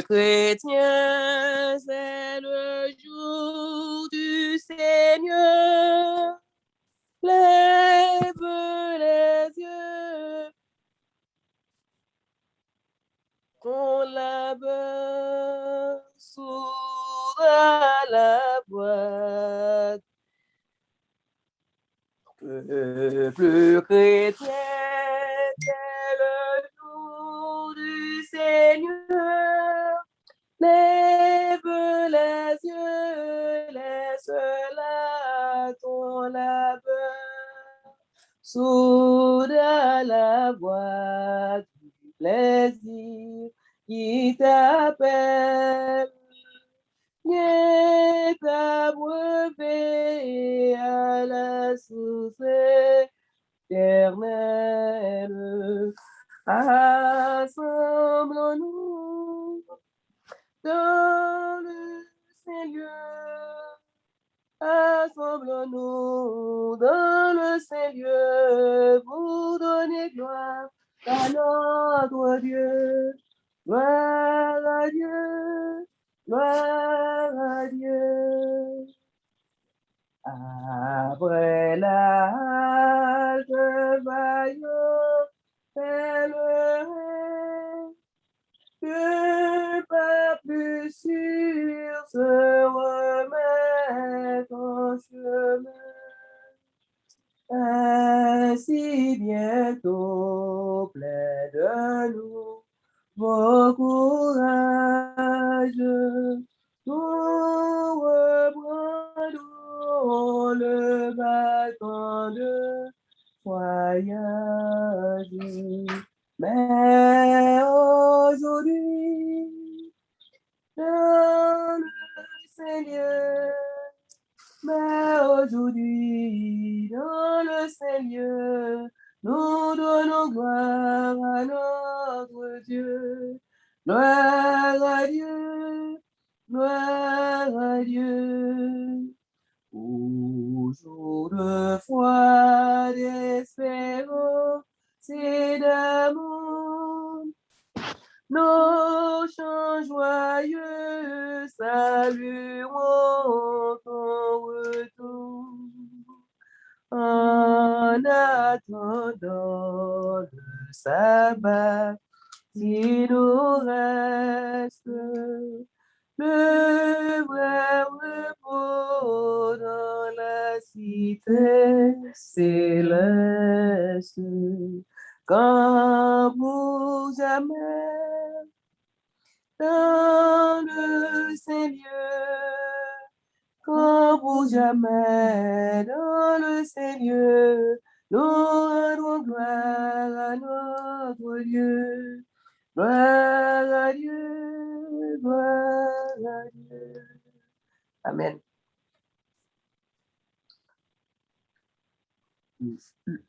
chrétien, c'est le jour du Seigneur. Lève les yeux, ton labeur s'ouvre la boîte. Peuple chrétien, c'est le jour du Seigneur. Lève les yeux, laisse là ton labeur. Soude la boîte du plaisir qui t'appelle. Viens t'abreuver à la source éternelle. Assemblons-nous dans le Saint-Lieu. Assemblons-nous dans le Saint-Lieu pour donner gloire à notre Dieu. Gloire à Dieu, gloire à Dieu. Après la halte, vaillant pèlerin, que pas plus sûr se remettre en chemin. Ainsi bientôt plein de nouveau courage, nous reprendrons le bâton de voyage. Mais aujourd'hui, dans le Seigneur, mais aujourd'hui, dans le Seigneur, nous donnons gloire à notre Dieu. Gloire à Dieu, gloire à Dieu. Au jour de foi, d'espérance et d'amour, nos chants joyeux salueront ton retour. En attendant le sabbat, il nous reste le vrai repos dans la cité céleste. Quand pour jamais dans le Seigneur, quand pour jamais dans le Seigneur, nous rendons gloire à notre Dieu. Gloire à Dieu, gloire à Dieu. Amen.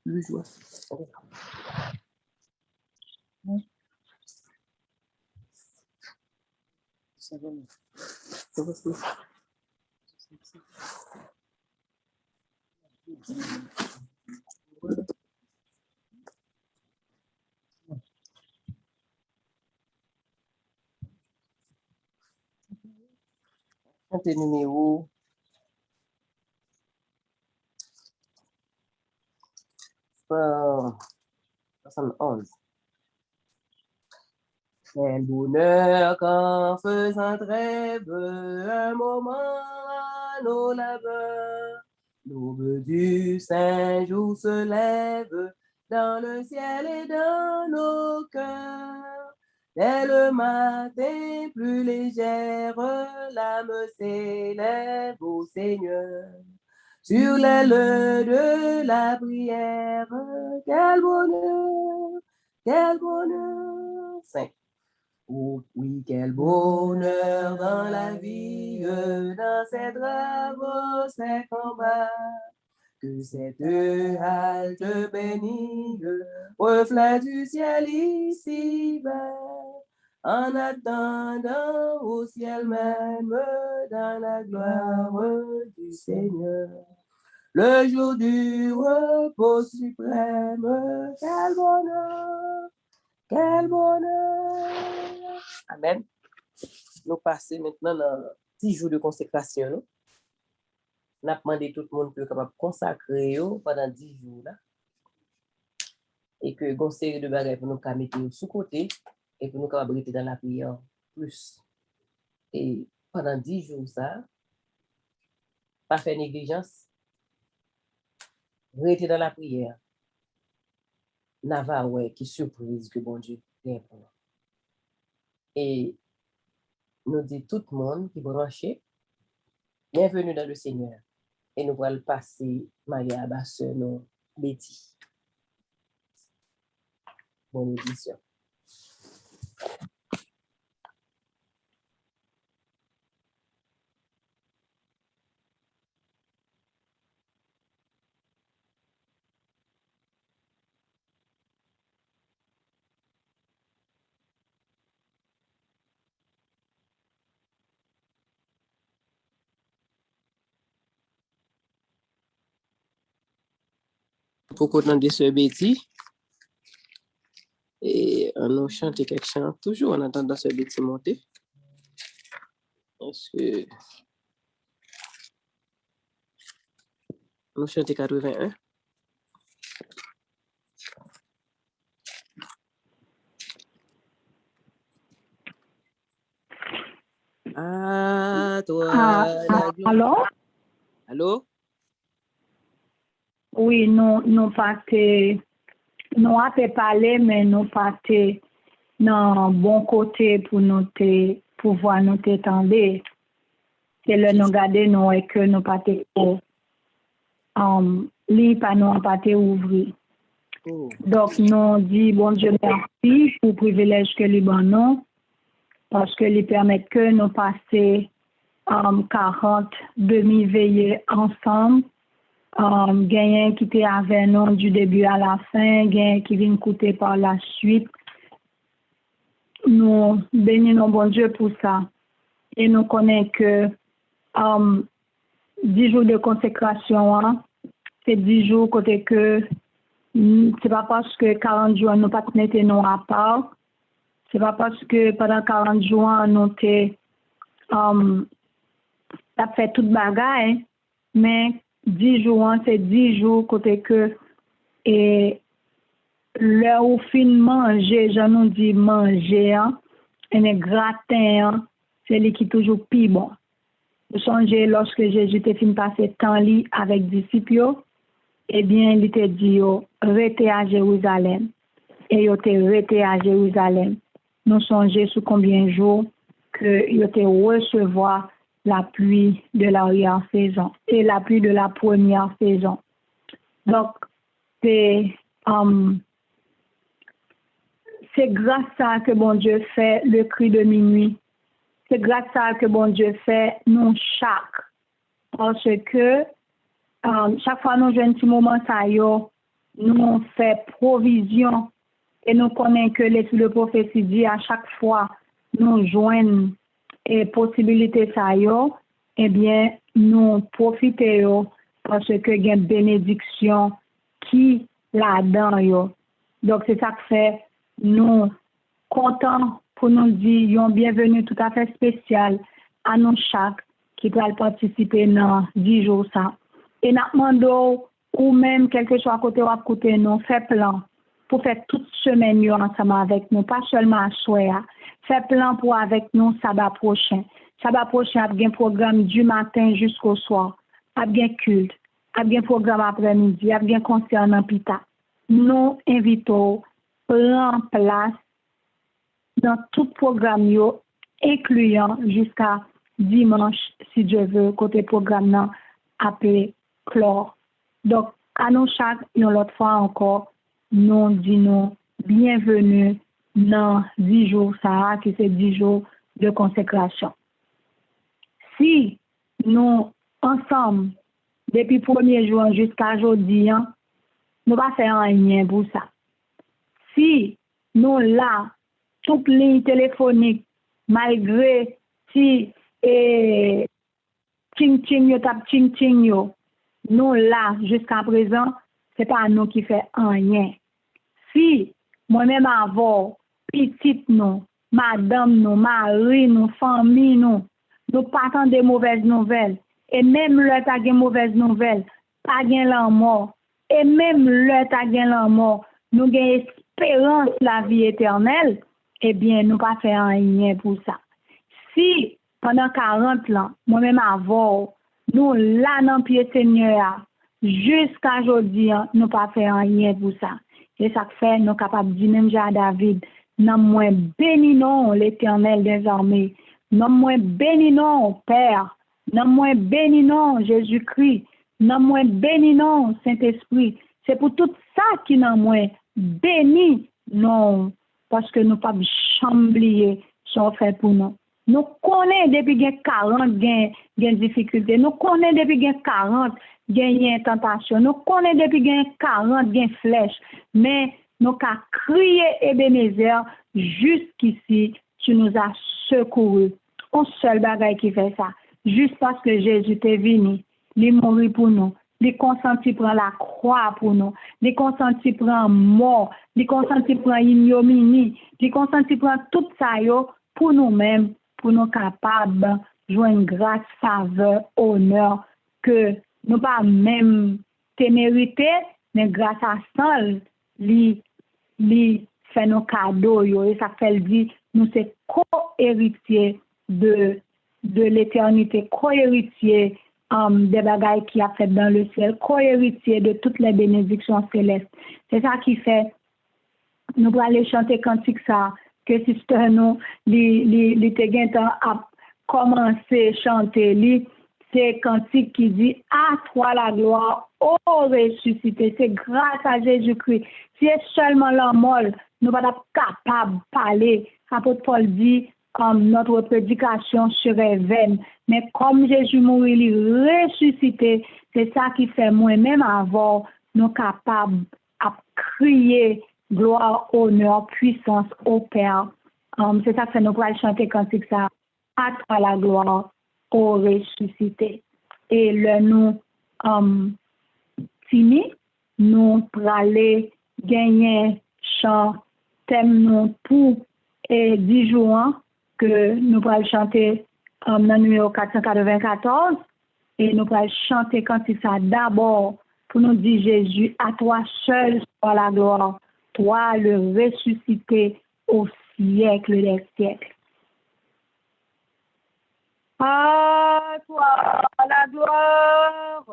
Le joie. Ça va, ça va, ça va. Chantez numéro 71. Quel bonheur qu'en faisant trêve un moment à nos labeurs, l'aube du saint jour se lève dans le ciel et dans nos cœurs. Dès le matin plus légère, l'âme s'élève au Seigneur. Sur l'aile de la prière, quel bonheur, quel bonheur. 5. Oh, oui, quel bonheur dans la vie, dans ces travaux, ces combats, que cette halte bénie, reflet du ciel ici-bas, en attendant au ciel même, dans la gloire du Seigneur. Le jour du repos suprême, quel bonheur, quel bonheur. Amen. nous passer maintenant dans 10 jours de consécration. Nous avons demandé tout le monde pour capable consacrer pendant 10 jours. Là. Et que une série de bagages pour nous mettre sous côté et pour nous capables rester dans la prière plus. Et pendant 10 jours, ça, pas faire négligence, rester dans la prière. Nava, ouais, qui surprise que bon Dieu vient pour nous. Et nous dit tout le monde qui est branché, bienvenue dans le Seigneur. Et nous allons passer Maria Abasseur, nous, Betty. Bonne édition. Pour qu'on entende ce Betty, et on chante quelques chants, toujours en attendant ce Betty monter. Parce que nous chantons 81. À toi la gloire. Allô? Allô? Oui, nous avons parlé, mais nous pas dans bon côté pour nous pouvoir nous t'étendre. C'est le nous garder nous et que nous pas li pas nous pas ouvrir. Oh. Donc nous dit bon Dieu merci pour le privilège que lui ban nous parce que lui permet que nous passer 40 demi-veillées ensemble. Gagnant qui était avec nous du début à la fin, gagnant qui vient écouter par la suite. Nous bénissons bon Dieu pour ça. Et nous connaissons que 10 jours de consécration, hein, c'est 10 jours côté que c'est pas parce que 40 jours nous pas mettre nous à part. C'est pas parce que pendant 40 jours nous ça fait toute bagaille, mais 10 jours, c'est 10 jours côté que et là où fin manger, j'en nous dit manger, hein, et gratin, hein, c'est lui qui toujours plus bon. Vous songez lorsque Jésus était fin passer temps li avec disciples, eh bien il était dit restez à Jérusalem et il était resté à Jérusalem. Nous songez sur combien de jours que il était recevoir la pluie de l'arrière-saison et la pluie de la première saison. Donc, c'est grâce à ça que bon Dieu fait le cri de minuit. C'est grâce à ça que bon Dieu fait nous chaque. Parce que chaque fois nous jouons un petit moment, ça nous fait provision et nous connaissons que l'étude de prophétie dit à chaque fois nous joignons et possibilité ça eh bien nous profitons parce que il y a une bénédiction qui là-dedans donc c'est ça que fait nous contents pour nous dire un bienvenue tout à fait spécial à nous chaque qui peut participer dans 10 jours ça et nous demandons ou même quelque chose à côté ou à côté nous fait plan pour faire toute semaine ensemble avec nous pas seulement à soir. Fait plan pour avec nous sabbat prochain. Sabbat prochain a bien programme du matin jusqu'au soir. A bien culte, a bien programme après-midi, a bien concert en pita. Nous invitons prendre place dans tout programme yo incluant jusqu'à dimanche si Dieu veut côté programme nan après clore. Donc à nous chaque une autre fois encore nous disons bienvenue dans 10 jours, ça, qui c'est 10 jours de consécration. Si nous, ensemble, depuis le premier jour jusqu'à aujourd'hui, nous ne pas faire rien pour ça. Si nous, là, toute ligne téléphonique, malgré si ting-ting yo tap ting-ting yo, nous, là, jusqu'à présent, ce n'est pas nous qui fait rien. Si moi-même avant, petit nous madame, nous, mari, nous, famille, nous partons des mauvaises nouvelles. Et même le t'as des mauvaises nouvelles, pas gain la mort. Et même le t'as gain la mort, nous gain espérance la vie éternelle, eh bien, nous pas faire rien pour ça. Si, pendant 40 ans, moi-même avant, nous là dans pied Seigneur, jusqu'à aujourd'hui, nous pas faire rien pour ça. Et ça fait, nous capables de dire même à David, non moins béni non l'Éternel des armées, non moins béni non Père, non moins béni non Jésus-Christ, non moins béni non Saint-Esprit. C'est pour tout ça qui non moins béni non, parce que nous pas chamblier sont fait pour nous. Nous connaissons depuis 40 gain difficultés, nous connaissons depuis 40 gain tentation, nous connaissons depuis 40 gain flèche, mais nous avons crié Ebenezer jusqu'ici, tu nous as secouru. Un seul bagage qui fait ça, juste parce que Jésus est venu, il est mort pour nous. Il consenti prendre la croix pour nous. Il consenti prendre mort. Il consenti prendre ignominie. Il consenti prendre tout ça yo pour nous-mêmes, pour nous capables de jouer une grâce, faveur, honneur que nous pas même te mérité, mais grâce à ça, li fait nos cadeaux yo, et ça fait dire nous c'est co-héritiers de l'éternité, co-héritier des bagailles qui a fait dans le ciel, co-héritier de toutes les bénédictions célestes. C'est ça qui fait, nous allons aller chanter cantique ça, que sister nous, li te gen temps a commencé chanter, c'est cantique qui dit, à toi la gloire, ô ressuscité, c'est grâce à Jésus-Christ. Si c'est seulement la mort, nous ne sommes pas capables de parler. Apôtre Paul dit, notre prédication serait vaine. Mais comme Jésus mourit, il ressuscité, c'est ça qui fait moi-même avant, nous capables de crier gloire, honneur, puissance au Père. C'est ça que nous allons chanter cantique ça. À toi la gloire, ô ressuscité. Et le nous fini, nous pour aller gagner chant thème nous pour 10 jours que nous allons chanter dans le numéro 494 et nous allons chanter quand il ça d'abord pour nous dire Jésus, à toi seul soit la gloire, toi le ressuscité au siècle des siècles. À toi la gloire,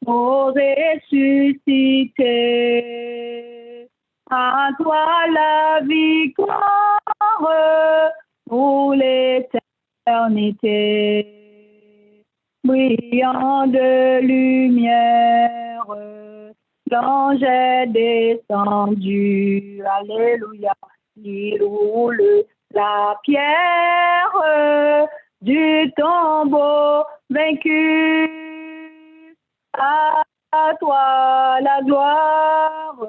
ô ressuscité. À toi la victoire pour l'éternité. Brillant de lumière, l'ange est descendu. Alléluia. Il roule la pierre du tombeau vaincu. À toi la gloire,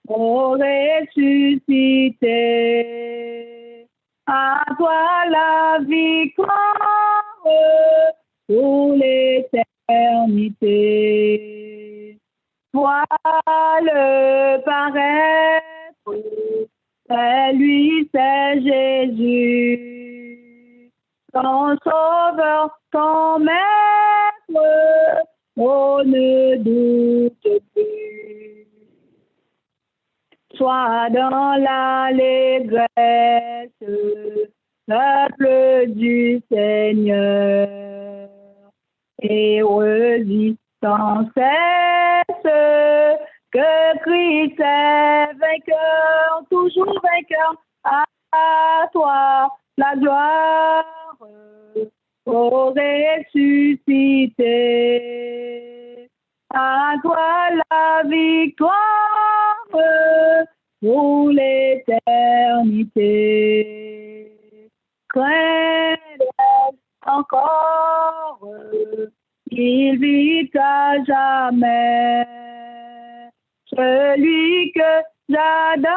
ô ressuscité. À toi la victoire pour l'éternité. Toi le paraître, c'est lui, c'est Jésus, ton sauveur, ton maître, on ne doute plus. Sois dans l'allégresse, peuple du Seigneur, et redis sans cesse que Christ est vainqueur, toujours vainqueur. À toi la gloire, ô ressuscité. À toi la victoire pour l'éternité. Crains encore, il vit à jamais. Celui que j'adore,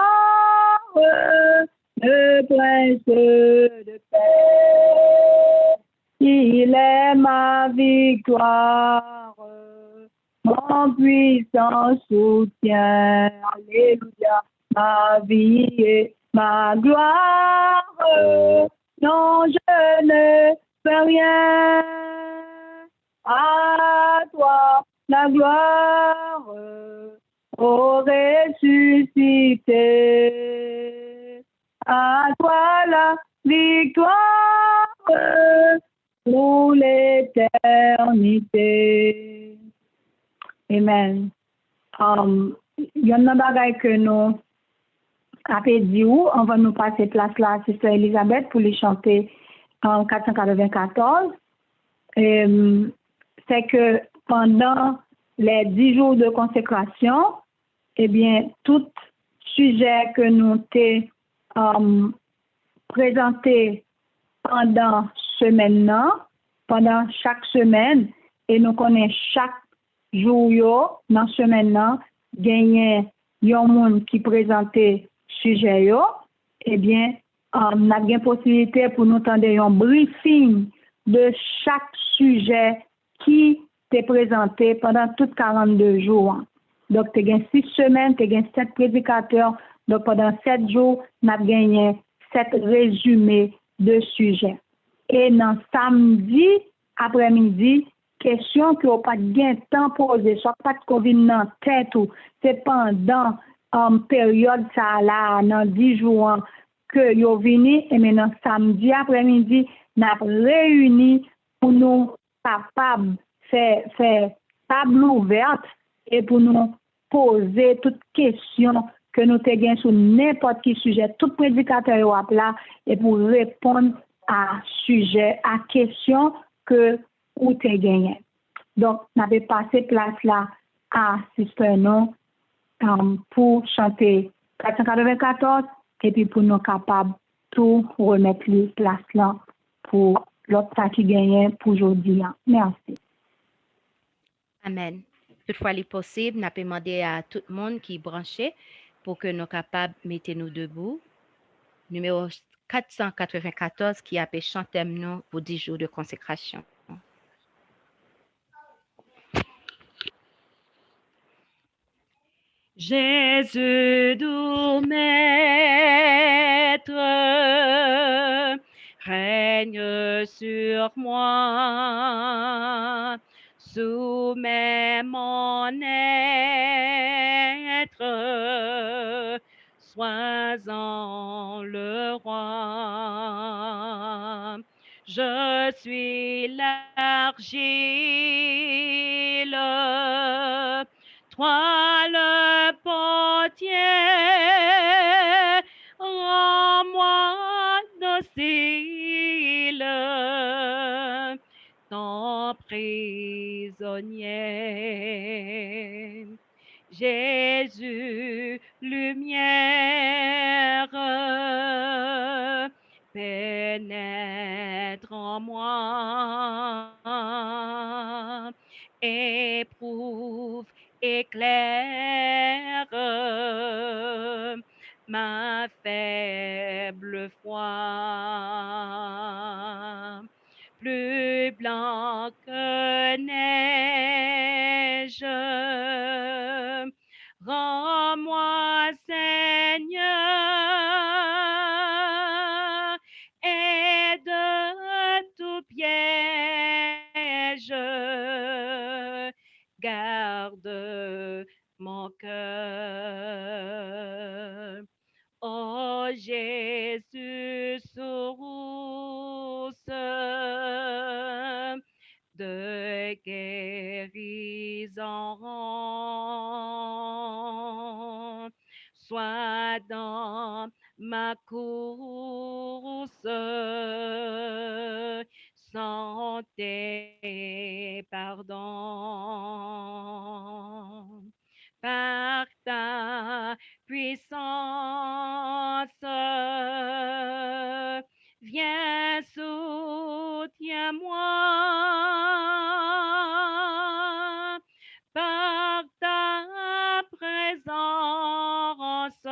le prince de paix. Il est ma victoire, mon puissant soutien. Alléluia, ma vie est ma gloire. Non, je ne fais rien. À toi la gloire, ô ressuscité. À toi la victoire pour l'éternité. Amen. Il y a un bagage que nous avons dit où on va nous passer place là à Sister Elisabeth pour les chanter en 494. C'est que pendant les 10 jours de consécration, eh bien, tout sujet que nous avons présenté pendant chaque semaine, et nous connaissons chaque jour, dans la semaine, gagner un monde qui présentait sujet, eh bien, on a bien possibilité pour nous entendre un briefing de chaque sujet qui t'est présenté pendant toutes 42 jours. Donc, tu as 6 semaines, tu as 7 prédicateurs. Donc, pendant 7 jours, on a gagné 7 résumés de sujets. Et dans samedi après-midi, question que vous pas de temps posé, soit pas de COVID dans tête ou c'est pendant période ça là, dans 10 jours que vous venez et maintenant samedi après-midi, nous avons réuni pour nous capables faire table ouverte et pour nous poser toutes questions que nous avons sur n'importe quel sujet, tout prédicateur là, et pour répondre à sujet, à questions que vous avez gagné. Donc, nous avons passé place là à Sister Non pour chanter 494 et puis pour nous capables tout remettre les places là pour l'autre qui gagne pour aujourd'hui. Merci. Amen. Toutefois, il est possible, n'a pas demandé à tout le monde qui est branché pour que nous capables de mettre nous debout. Numéro 494 qui a fait chanter nous pour 10 jours de consécration. Jésus, doux maître, règne sur moi, soumets mon être, sois-en le roi. Je suis l'argile, toi le potier, rends-moi docile, ton prisonnier. Jésus, lumière, pénètre en moi, éprouve, éclaire ma faible foi. Plus blanc que neige, rends-moi Seigneur, et de tout piège, garde mon cœur. Ô Jésus, source de guérison, sois dans ma course, santé, pardon. Par ta puissance, viens, soutiens-moi. Par ta présence,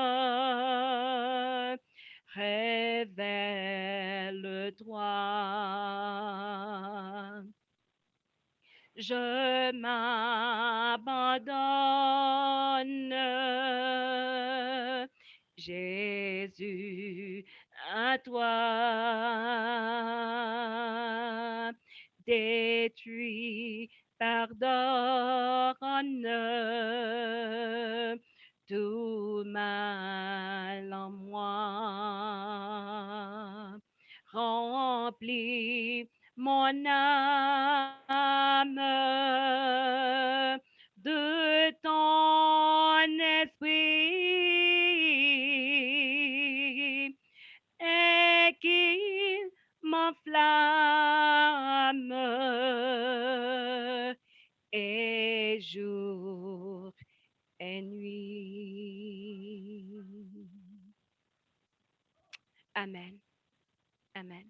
révèle-toi. Je m'abandonne, Jésus, à toi, détruis, pardonne tout mal en moi, remplis mon âme de ton esprit et qu'il m'enflamme et jour et nuit. Amen. Amen.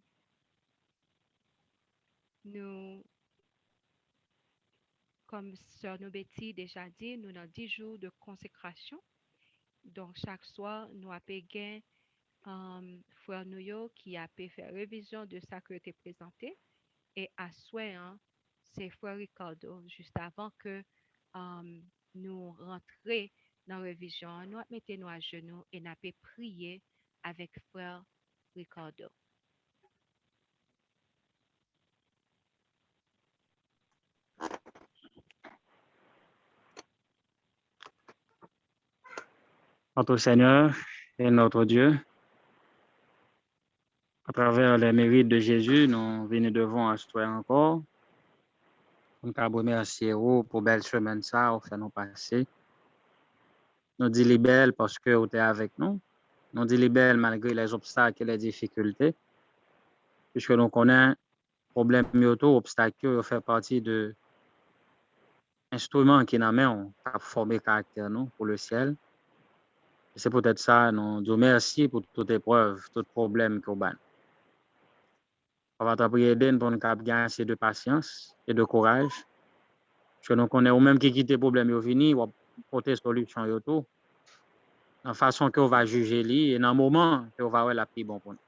Nous, comme Sœur Betty déjà dit, nous avons 10 jours de consécration. Donc, chaque soir, nous avons gagné Frère Nouyo qui a fait révision de ça qui a été présenté. Et à soir, c'est Frère Ricardo, juste avant que nous rentrions dans la révision, nous mettons à genoux et nous avons prié avec Frère Ricardo. Notre Seigneur et notre Dieu, à travers les mérites de Jésus, nous venons devant à toi encore. Nous te remercions pour belle semaine ça, au fait nous passer. Nous disons les belles parce que tu es avec nous. Nous disons les belles malgré les obstacles et les difficultés. Puisque nous connaissons problème auto, obstacle, fait partie de instruments qui nous amènent à former caractère nous pour le ciel. Et c'est peut-être ça, nous disons merci pour toute épreuve, tout problème qu'on a. On va te prier d'aide pour nous gagner assez de patience et de courage. Parce que nous connaissons même qui quitte les problèmes au fini, ou porter solution et tout. De façon qu'on va juger lui et dans le moment qu'on va avoir la plus bon pour nous.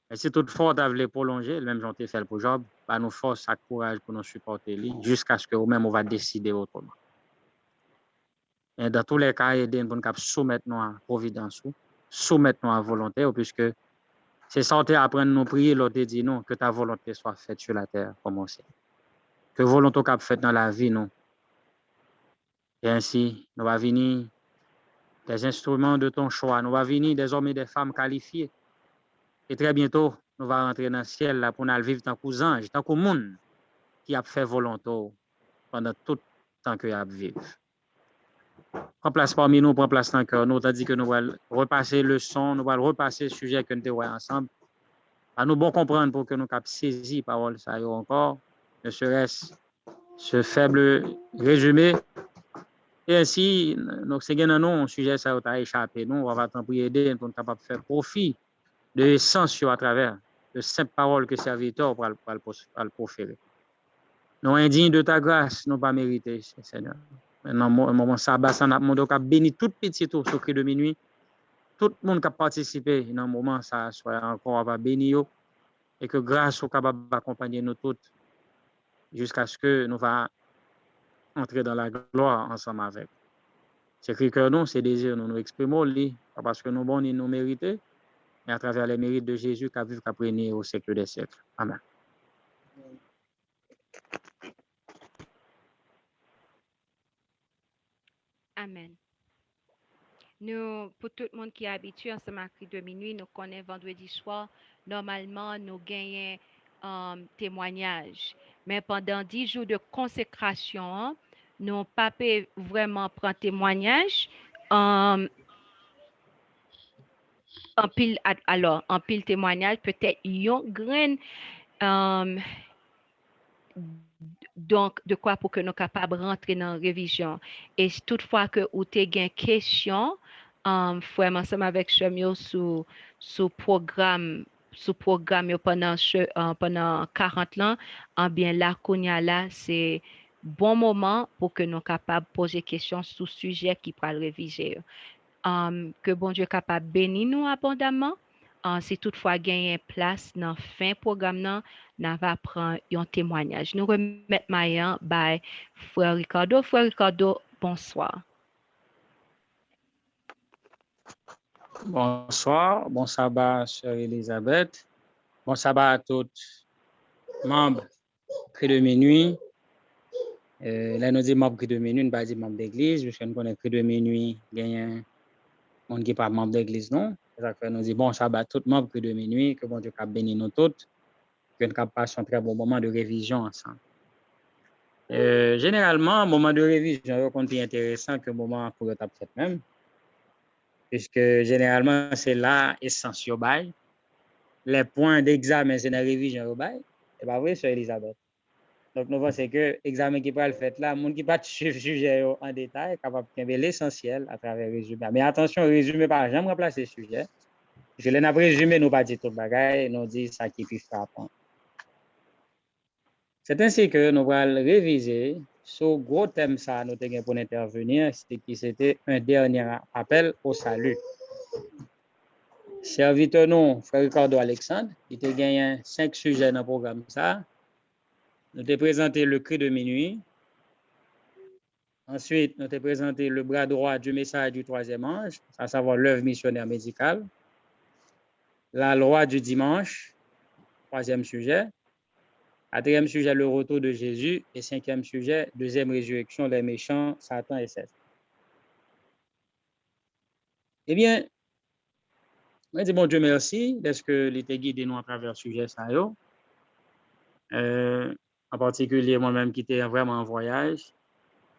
Et si toutefois tu voulu prolonger, même j'en ai fait pour Job, bah nous force et courage pour nous supporter lui jusqu'à ce que nous-mêmes on va décider autrement. Et dans tous les cas, aider pour nous soumettre nous à providence, soumettre nous à volonté, puisque c'est ça qu'on apprend à nous prier, l'autre dit non, que ta volonté soit faite sur la terre comme au ciel. Que volonté soit faite dans la vie, non. Et ainsi, nous va venir des instruments de ton choix, nous va venir des hommes et des femmes qualifiés. Et très bientôt, nous allons rentrer dans le ciel là, pour nous vivre tant qu'aux anges, tant qu'au monde qui a fait volonté pendant tout le temps qu'il a vécu. Prends place parmi nous, prends place dans le cœur. Nous, tandis que nous allons repasser le son, nous allons repasser le sujet que nous avons ensemble. À nous bon comprendre pour que nous puissions saisir la parole ça encore, ne serait-ce ce faible résumé. Et ainsi, nous avons un sujet ça a échappé. Nous, on va t'en prier pour nous capables de faire profit de l'essence à travers de simples paroles que serviteur pour le proférer. Nous indignes de ta grâce, nous pas mérité, Seigneur. Maintenant, un moment sabbat, ça n'a pas béni tout petit tour sur cri de minuit. Tout le monde qui a participé dans un moment, ça soit encore va bénir et que grâce soit capable d'accompagner nous toutes jusqu'à ce que nous va entrer dans la gloire ensemble avec. C'est écrit que nous, c'est désir, nous exprimons, pas parce que nous bons ni nous mérités, mais à travers les mérites de Jésus qui a vécu, qui a régné au siècle des siècles. Amen. Amen. Nous, pour tout le monde qui est habitué à ce mardi de minuit, nous connaissons vendredi soir, normalement, nous gagnons témoignage. Mais pendant 10 jours de consécration, nous n'avons pas pu vraiment prendre témoignage. En pile témoignage, peut-être yon grain donc de quoi pour que nous capables de rentrer dans la révision. Et toutefois que vous avez une question, frère ensemble avec Chemio sous programme pendant 40 ans, bien là là c'est bon moment pour que nous capables de poser questions sur sujet qui pourra le réviser. Que bon Dieu capable bénir nous abondamment. Si toutefois gagner place dans la fin programme, nous va prendre un témoignage. Nous remettons Mayan by Frère Ricardo. Frère Ricardo, bonsoir. Bonsoir, bon sabbat, sœur Elisabeth. Bon sabbat à tous membres près de minuit. Là, nous disons membres près de minuit, nous ne pas dire membres d'église, parce que nous connaissons près de minuit, il y a un monde qui n'est pas membre d'église, non? Ça fait nous disons bon sabbat à tous membres près de minuit, que bon Dieu cap béni nous toutes, que nous cap passer un très bon moment de révision ensemble. Généralement, moment de révision, c'est intéressant que moment pour le tape fait même, puisque généralement, c'est là essentiel. Les points d'examen, c'est dans la révision au bail. C'est pas vrai, sœur Elisabeth. Donc, nous pensons que l'examen qui va le faire là, le monde qui va suivre le sujet en détail est capable de faire l'essentiel à travers le résumé. Mais attention, le résumé pas jamais remplacer le sujet. Je l'ai résumé, nous pas dire tout le bagage, nous dit ça qui peut apprendre. C'est ainsi que nous allons réviser ce gros thème ça nous avons pour intervenir, c'était un dernier appel au salut. Serviteur nous, frère Ricardo Alexandre, il a gagné 5 sujets dans le programme ça. Nous avons présenté le cri de minuit. Ensuite, nous avons présenté le bras droit du message du troisième ange, à savoir l'œuvre missionnaire médicale. La loi du dimanche, troisième sujet. Quatrième sujet, le retour de Jésus. Et cinquième sujet, deuxième résurrection des méchants, Satan et Seth. Eh bien, je dis bon Dieu merci, parce que l'été guidé nous à travers le sujet ça. En particulier moi-même qui étais vraiment en voyage,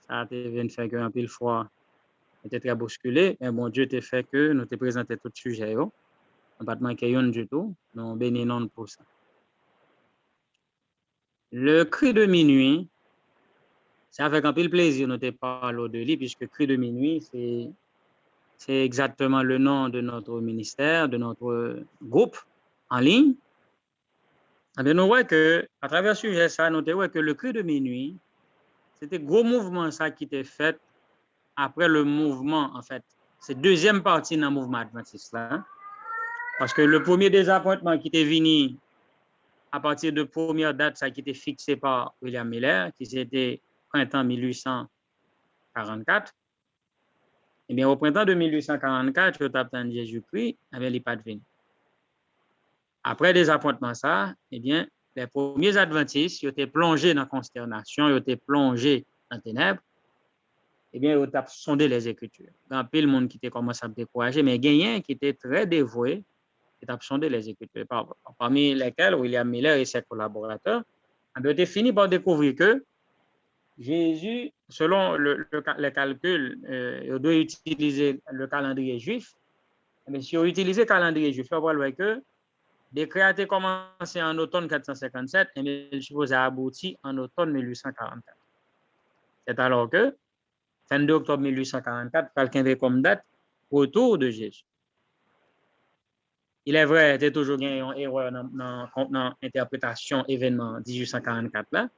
ça a été fait qu'un pile fois était très bousculé, mais bon Dieu t'a fait que nous te présenté tout le sujet. On n'a pas manqué une du tout, nous bénissons pour ça. Le cri de minuit, c'est avec un pile plaisir nous te parlons de lui, puisque cri de minuit, c'est exactement le nom de notre ministère, de notre groupe en ligne. Et bien, nous voyons que, à travers ce sujet, ça, nous voyons que le cri de minuit, c'était gros mouvement ça qui était fait après le mouvement, en fait. C'est deuxième partie dans le mouvement adventiste là. Parce que le premier désappointement qui était venu à partir de première date, ça qui était fixé par William Miller, qui c'était printemps 1844. Eh bien, au printemps de 1844, au tapant de Jésus-Christ, eh bien, il n'est pas devenu. Après désappointement ça, eh bien, les premiers adventistes, ils étaient plongés dans la consternation, ils étaient plongés dans les ténèbres. Eh bien, ils ont sondé les Écritures. Il y a un peu de monde qui était commencé à me décourager, mais il y a un qui était très dévoué, qui a sondé les Écritures. Parmi lesquels William Miller et ses collaborateurs ont fini par découvrir que Jésus, selon les calculs, il doit utiliser le calendrier juif. Mais si on utilise le calendrier juif, on voit que les créations ont commencé en automne 457 et il suppose aboutir en automne 1844. C'est alors que 22 octobre 1844, quelqu'un avait comme date retour de Jésus. Il est vrai, il y a toujours une erreur dans l'interprétation événement 1844 là,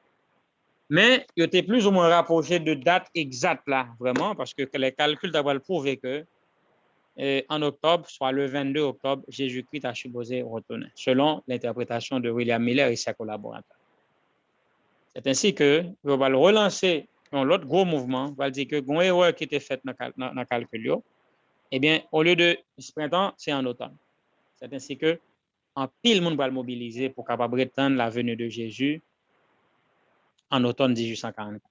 mais il était plus ou moins rapproché de date exacte là, vraiment, parce que les calculs d'avoir prouvé que en octobre, soit le 22 octobre, Jésus-Christ a supposé retourner, selon l'interprétation de William Miller et ses collaborateurs. C'est ainsi que on va le relancer dans l'autre gros mouvement, on va dire que une erreur qui était faite dans le calcul, eh bien, au lieu de ce printemps, c'est en automne. C'est ainsi que en pile monde va le mobiliser pour capable attendre la venue de Jésus en automne 1844.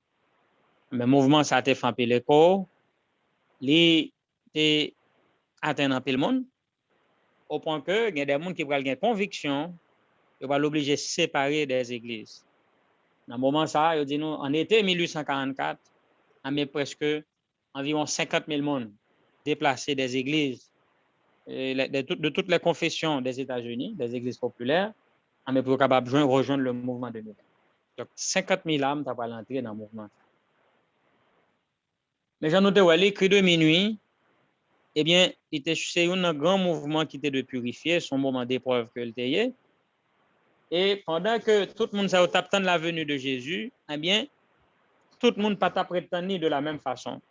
Mais le mouvement ça a été fait en pile l'écho, il était atteint en pile monde, au point que il y a des gens qui vont avoir conviction, ils vont l'obliger à séparer des églises. Dans le moment ça, ils disent nous en été 1844, on a presque environ 50 000 personnes déplacées des églises de toutes les confessions des États-Unis, des églises populaires, on est capable de rejoindre le mouvement de Miller. Donc 50 000 âmes qui vont entrer dans le mouvement. Mais j'en note les cris de minuit, eh bien, c'est un grand mouvement qui était de purifier, son moment d'épreuve que le était. Et pendant que tout le monde s'attend la venue de Jésus, eh bien, tout le monde ne peut pas prétendre de la même façon.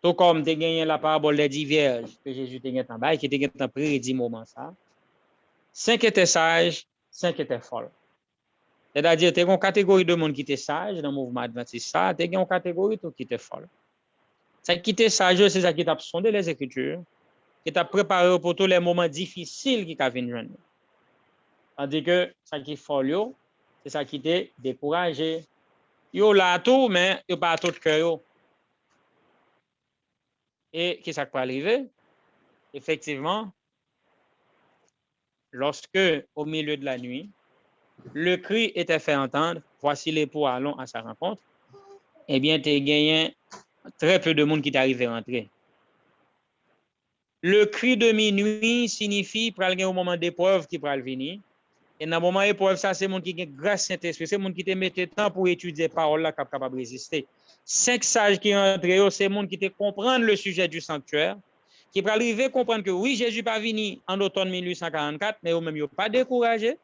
Tout comme tu as gagné la parabole des 10 vierges que Jésus t'a gagné en bas, qui t'a gagné en prédit moment ça. 5 étaient sages, 5 étaient folles. C'est-à-dire, tu as une catégorie de monde qui était sage dans le mouvement adventiste, tu as une catégorie qui était folle. Ça qui était sage, c'est ça qui t'a sondé les Écritures. qui t'a préparé pour tous les moments difficiles qui t'a venir. Tandis que ça qui est fort, c'est ça qui t'a découragé. Yo là tout, mais yo pas tout cœur. Et qu'est-ce qui peut arriver? Effectivement, lorsque, au milieu de la nuit, le cri était fait entendre, voici l'époux, allons à sa rencontre, eh bien, tu as gagné très peu de monde qui t'arrive à rentrer. Le cri de minuit signifie qu'il y a un moment d'épreuve qui peut venir. Et dans le moment d'épreuve, ça, c'est le monde qui a grâce Saint-Esprit, c'est le monde qui te met temps pour étudier la parole là, qui est capable de résister. 5 sages qui rentrent, c'est le monde qui te comprendre le sujet du sanctuaire, qui peut arriver à comprendre que oui, Jésus n'est pas venu en automne 1844, mais eux-mêmes, ils n'ont pas découragé.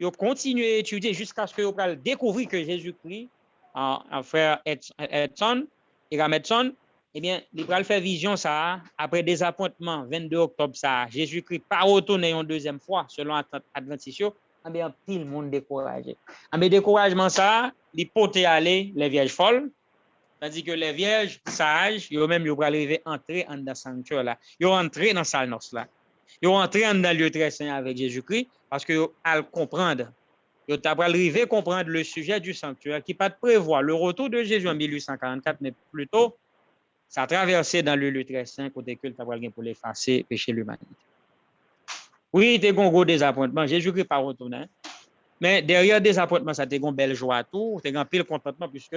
Ils ont continué à étudier jusqu'à ce qu'ils puissent découvrir que Jésus-Christ, en frère Edson, Edson, eh bien, il va faire vision ça, après désappointement, 22 octobre, ça, Jésus-Christ pas retourné une deuxième fois, selon Adventiste, eh bien, tout le monde découragé. Mais découragement ça, il peut aller les vierges folles, tandis que les vierges sages, ils même ils vont arriver entrer dans le sanctuaire là. Ils vont entrer dans la salle noce là. Ils vont entrer dans le lieu très saint avec Jésus-Christ parce qu'ils vont comprendre. Ils vont arriver à comprendre le sujet du sanctuaire qui pas de prévoir le retour de Jésus en 1844, mais plutôt ça a traversé dans le lieu très saint côté que le pour l'effacer péché l'humanité. Oui, il y a un gros désappointement. Jésus-Christ pas retourné. Mais derrière désappointement, ça a une belle joie à tout, il y a un pile contentement puisque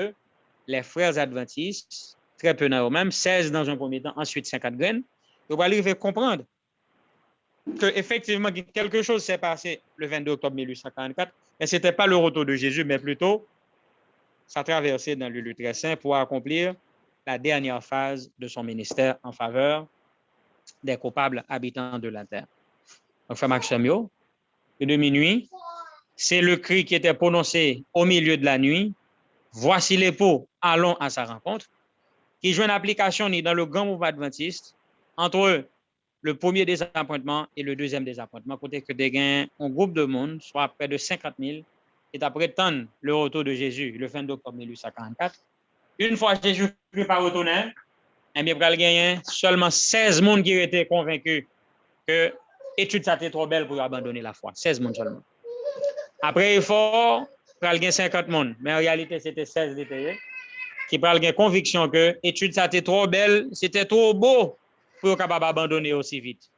les frères adventistes, très peu dans eux-mêmes, 16 dans un premier temps, ensuite 50 graines, ils vont arriver à comprendre qu'effectivement, quelque chose s'est passé le 22 octobre 1844, mais ce n'était pas le retour de Jésus, mais plutôt, ça traversait dans le lieu très saint pour accomplir la dernière phase de son ministère en faveur des coupables habitants de la terre. Donc, frère Maxime, et de minuit, c'est le cri qui était prononcé au milieu de la nuit. Voici l'époux, allons à sa rencontre, qui joue une application dans le grand mouvement adventiste entre le premier désappointement et le deuxième désappointement, côté que des gains, un groupe de monde, soit près de 50 000, est à prétendre le retour de Jésus le 22 octobre 1844. Une fois Jésus n'est pas retourné, eh bien, il y a gagné seulement 16 personnes qui étaient convaincus que l'étude ça était trop belle pour abandonner la foi. 16 personnes seulement. Après effort, il y a gagné 50 personnes, mais en réalité, c'était 16 détaillés qui parlent de conviction que l'étude ça était trop belle, c'était trop beau pour capable abandonner aussi vite.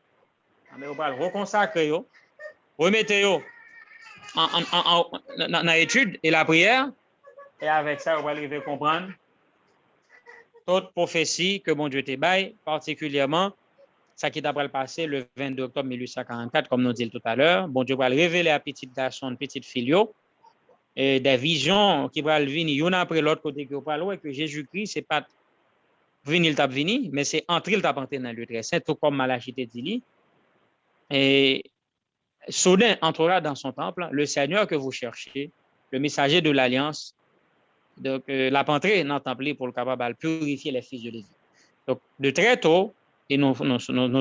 Mais on va reconsacrer, remettez dans l'étude et la prière, et avec ça, on va arriver à comprendre toute prophétie que bon Dieu te baille, particulièrement ça qui d'après le passé, le 22 octobre 1844, comme nous dit tout à l'heure. Bon Dieu va révéler à petit garçon, petite fille, et des visions qui vont venir une après l'autre côté que vous parlez, que Jésus-Christ, c'est pas venir le tap venir, mais c'est entrer le tap entrer dans le très saint, tout comme Malachie te dit. Et soudain entrera dans son temple le Seigneur que vous cherchez, le messager de l'Alliance, donc la pentrée dans le temple pour le capable de purifier les fils de Lévi. Donc, de très tôt, et nous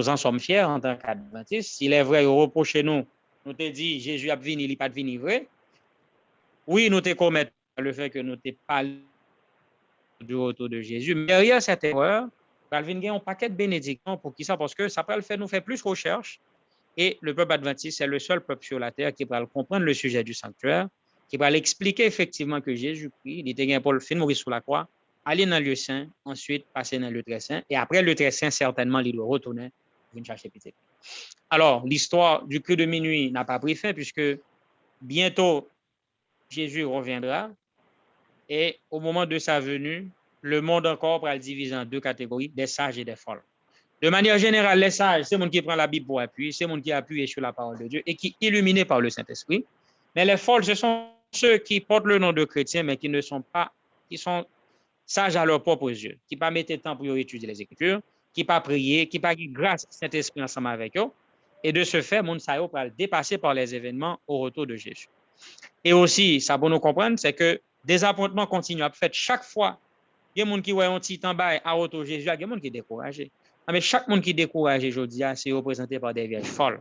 en sommes fiers en tant qu'adventistes, s'il est vrai, reprochez nous te dit Jésus a venu, il n'est pas venu vrai. Oui, nous te commettons le fait que nous te parlons du retour de Jésus. Mais derrière cette erreur, il y a un paquet de bénédictions pour qui ça? Parce que ça peut le faire nous faire plus de recherches. Et le peuple adventiste, c'est le seul peuple sur la terre qui va comprendre le sujet du sanctuaire, qui va l'expliquer effectivement que Jésus-Christ, il était pour le film mourir sur la croix, aller dans le lieu saint, ensuite passer dans le très saint, et après le très saint, certainement, il doit retourner pour chercher petit. Alors, l'histoire du cri de minuit n'a pas pris fin, puisque bientôt, Jésus reviendra, et au moment de sa venue, le monde encore va le diviser en deux catégories, des sages et des folles. De manière générale, les sages, c'est le monde qui prend la Bible pour appui, c'est le monde qui appuie sur la parole de Dieu et qui est illuminé par le Saint-Esprit. Mais les folles, ce sont ceux qui portent le nom de chrétiens, mais qui ne sont pas, qui sont sages à leurs propres yeux, qui ne pas mettre temps pour étudier les Écritures, qui ne pas prier, qui ne pas grâce au Saint-Esprit ensemble avec eux. Et de ce fait, monde sayo va le dépasser par les événements au retour de Jésus. Et aussi, ça pour nous comprendre, c'est que des appointements continuent à faire chaque fois. Il y a des gens qui voient un petit temps à retour de Jésus, il y a des gens qui sont découragés. Mais chaque monde qui est découragé aujourd'hui, c'est représenté par des vierges folles.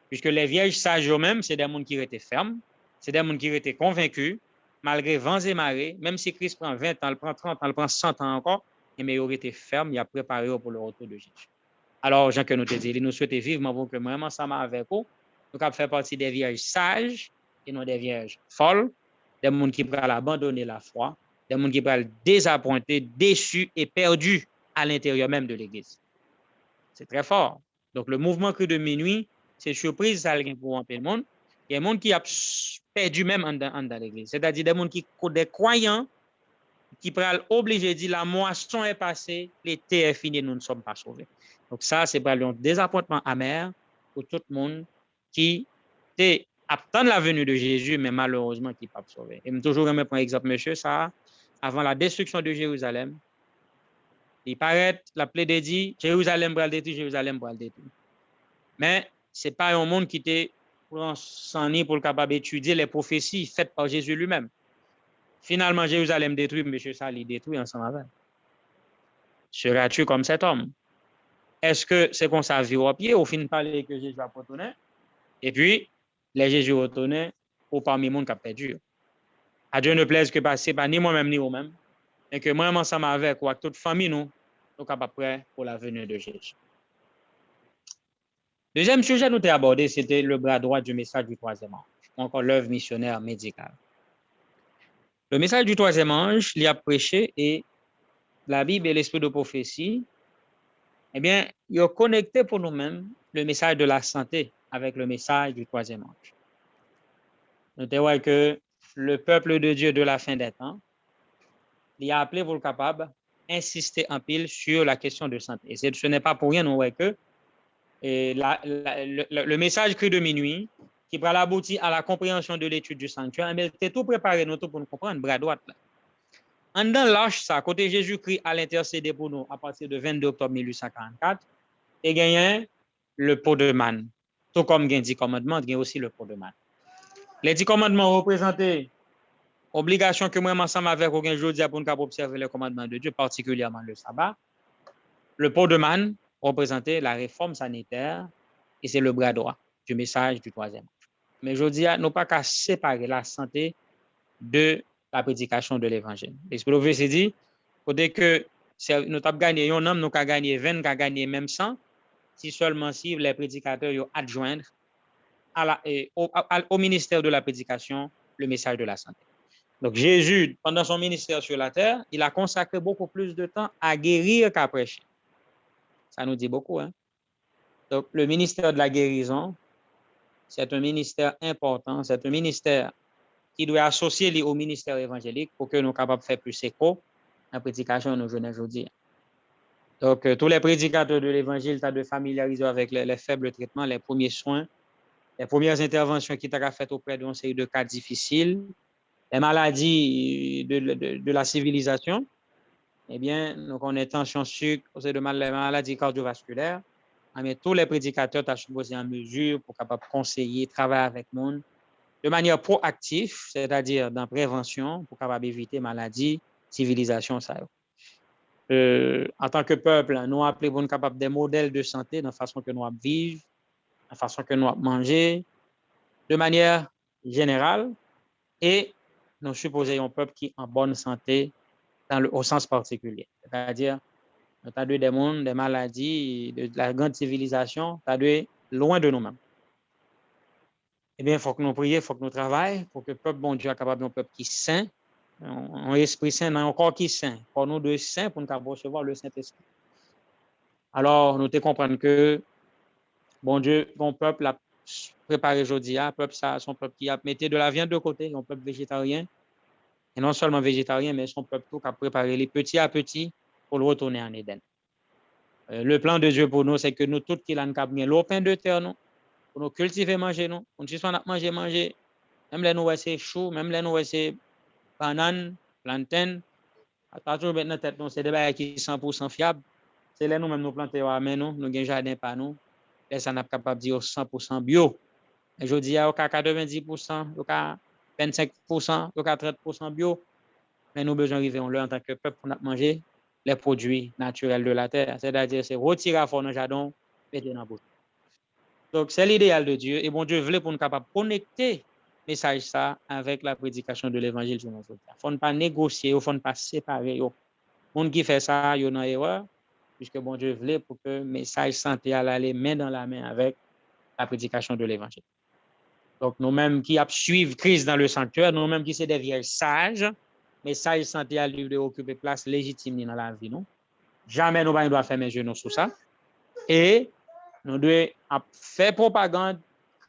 Puisque les vierges sages eux-mêmes, c'est des gens qui étaient fermes, c'est des gens qui étaient convaincus, malgré vents et marées, même si Christ prend 20 ans, il prend 30 ans, il prend 100 ans encore, mais ils auraient été fermes, il a préparé pour le retour de Jésus. Alors, Jean que nous te dit, nous souhaitons vivement pour que moi, ensemble avec vous, nous capable faire partie des vierges sages et non des vierges folles, des gens qui peuvent abandonner la foi, des gens qui peuvent désappointer, déçus et perdus à l'intérieur même de l'Église. C'est très fort. Donc, le mouvement cru de minuit, c'est surprise, ça pour un peu de monde. Il y a des gens qui ont perdu même dans l'Église. C'est-à-dire des croyants qui pourraient obliger de dire la moisson est passée, l'été est fini, nous ne sommes pas sauvés. Donc, ça, c'est un désappointement amer pour tout le monde qui attend la venue de Jésus, mais malheureusement qui n'est pas sauvé. Et je toujours prendre un exemple, monsieur, ça, avant la destruction de Jérusalem, il paraît, la plaide dit, Jérusalem va le détruire, Jérusalem va le détruire. Mais ce n'est pas un monde qui était s'en est pour le capable d'étudier les prophéties faites par Jésus lui-même. Finalement, Jérusalem détruit, monsieur ça, il détruit ensemble avec. Seras-tu comme cet homme? Est-ce que c'est qu'on s'en vit au pied, au fin de parler que Jésus a retourné? Et puis, les Jésus retournent au parmi le monde qui a perdu. À Dieu ne plaise que ce n'est pas ni moi-même ni vous-même, mais que moi, ensemble avec ou avec toute famille, nous sommes capables prêts pour la venue de Jésus. Deuxième sujet nous avons abordé, c'était le bras droit du message du troisième ange, encore l'œuvre missionnaire médicale. Le message du troisième ange, il a prêché et la Bible et l'esprit de prophétie, eh bien, ils ont connecté pour nous-mêmes le message de la santé avec le message du troisième ange. Nous avons que le peuple de Dieu de la fin des temps, il a appelé pour le capable insister en pile sur la question de santé. Et ce n'est pas pour rien, nous voyons que le message cru de minuit, qui va aboutir à la compréhension de l'étude du sanctuaire, mais c'est tout préparé nous tout pour nous comprendre, bras droit. En dans l'âge, ça, côté Jésus-Christ à l'intercéder pour nous à partir de 22 octobre 1844, et gagné le pot de manne. Tout comme il y a 10 commandements, il y a aussi le pot de manne. Les 10 commandements représentaient obligation que moi, ensemble avec aucun jour, pour nous observer les commandements de Dieu, particulièrement le sabbat. Le pot de manne représentait la réforme sanitaire et c'est le bras droit du message du troisième ange. Mais je dis, nous pas qu'à séparer la santé de la prédication de l'évangile. L'esprit de Dieu dit, dès que nous avons gagné un homme, nous avons gagné 20, nous avons gagné même 100, si seulement si les prédicateurs ont adjoindre au ministère de la prédication le message de la santé. Donc Jésus, pendant son ministère sur la terre, il a consacré beaucoup plus de temps à guérir qu'à prêcher. Ça nous dit beaucoup. Hein? Donc le ministère de la guérison, c'est un ministère important, c'est un ministère qui doit associer au ministère évangélique pour que nous soyons capables de faire plus écho à la prédication de nos jeunes aujourd'hui. Donc, tous les prédicateurs de l'évangile, tu as de familiariser avec les faibles traitements, les premiers soins, les premières interventions qui t'ont faites auprès d'une série de cas difficiles, les maladies de la civilisation. Eh bien, nous connaissons tension, sucre, les maladies cardiovasculaires. Mais tous les prédicateurs sont supposés en mesure pour capable conseiller, travailler avec le monde de manière proactive, c'est-à-dire dans la prévention, pour capable éviter maladies, civilisation, ça. En tant que peuple, nous appelons pour nous capables des modèles de santé dans la façon que nous vivons, la façon que nous manger, de manière générale, et nous supposons un peuple qui est en bonne santé au sens particulier. C'est-à-dire, nous avons des mondes, des maladies, de la grande civilisation, nous avons loin de nous-mêmes. Eh bien, il faut que nous prions, il faut que nous travaillions pour que le peuple, bon Dieu, soit capable d'un peuple qui est saint, un esprit saint, un corps qui est saint, pour nous deux saints, pour nous recevoir le Saint-Esprit. Alors, nous te comprenons que, bon Dieu, mon peuple a préparé aujourd'hui, peuple ça, son peuple qui a mis de la viande de côté, un peuple végétarien, et non seulement végétarien, mais son peuple tout qui a préparé les petits à petits pour le retourner en Éden. Le plan de Dieu pour nous, c'est que nous tous qui l'avons bien l'eau pain de terre, nous, pour nous cultiver, manger, nous, pour nous soit manger, même les nous c'est chou, même les nous c'est banane, plantain, à toujours mettre dans tête nous, c'est des bagages qui sont 100% fiables. C'est là nous-mêmes nous planter à main nous, nous gain jardin par nous. Là ça n'a pas capable dire 100% bio. Et je dis il y a 90%, il y a 25%, il y a 30% bio. Mais nous besoin arriver en en tant que peuple pour manger les produits naturels de la terre, c'est-à-dire c'est retirer à fond dans le jardin, mettre dans la bouche. Donc c'est l'idéal de Dieu et bon Dieu voulait pour nous capable connecter message ça avec la prédication de l'évangile sur nos autres. Il ne faut pas négocier, il ne faut pas séparer. Les gens qui font ça, ils ont une erreur. puisque bon Dieu voulait pour que le message santé allait main dans la main avec la prédication de l'évangile. Donc, nous-mêmes qui suivons Christ dans le sanctuaire, nous-mêmes qui sommes des vierges sages, message santé à lui de occuper place légitime dans la vie, non? Jamais nous ne doit faire mes genoux sur ça. Et nous devons faire propagande,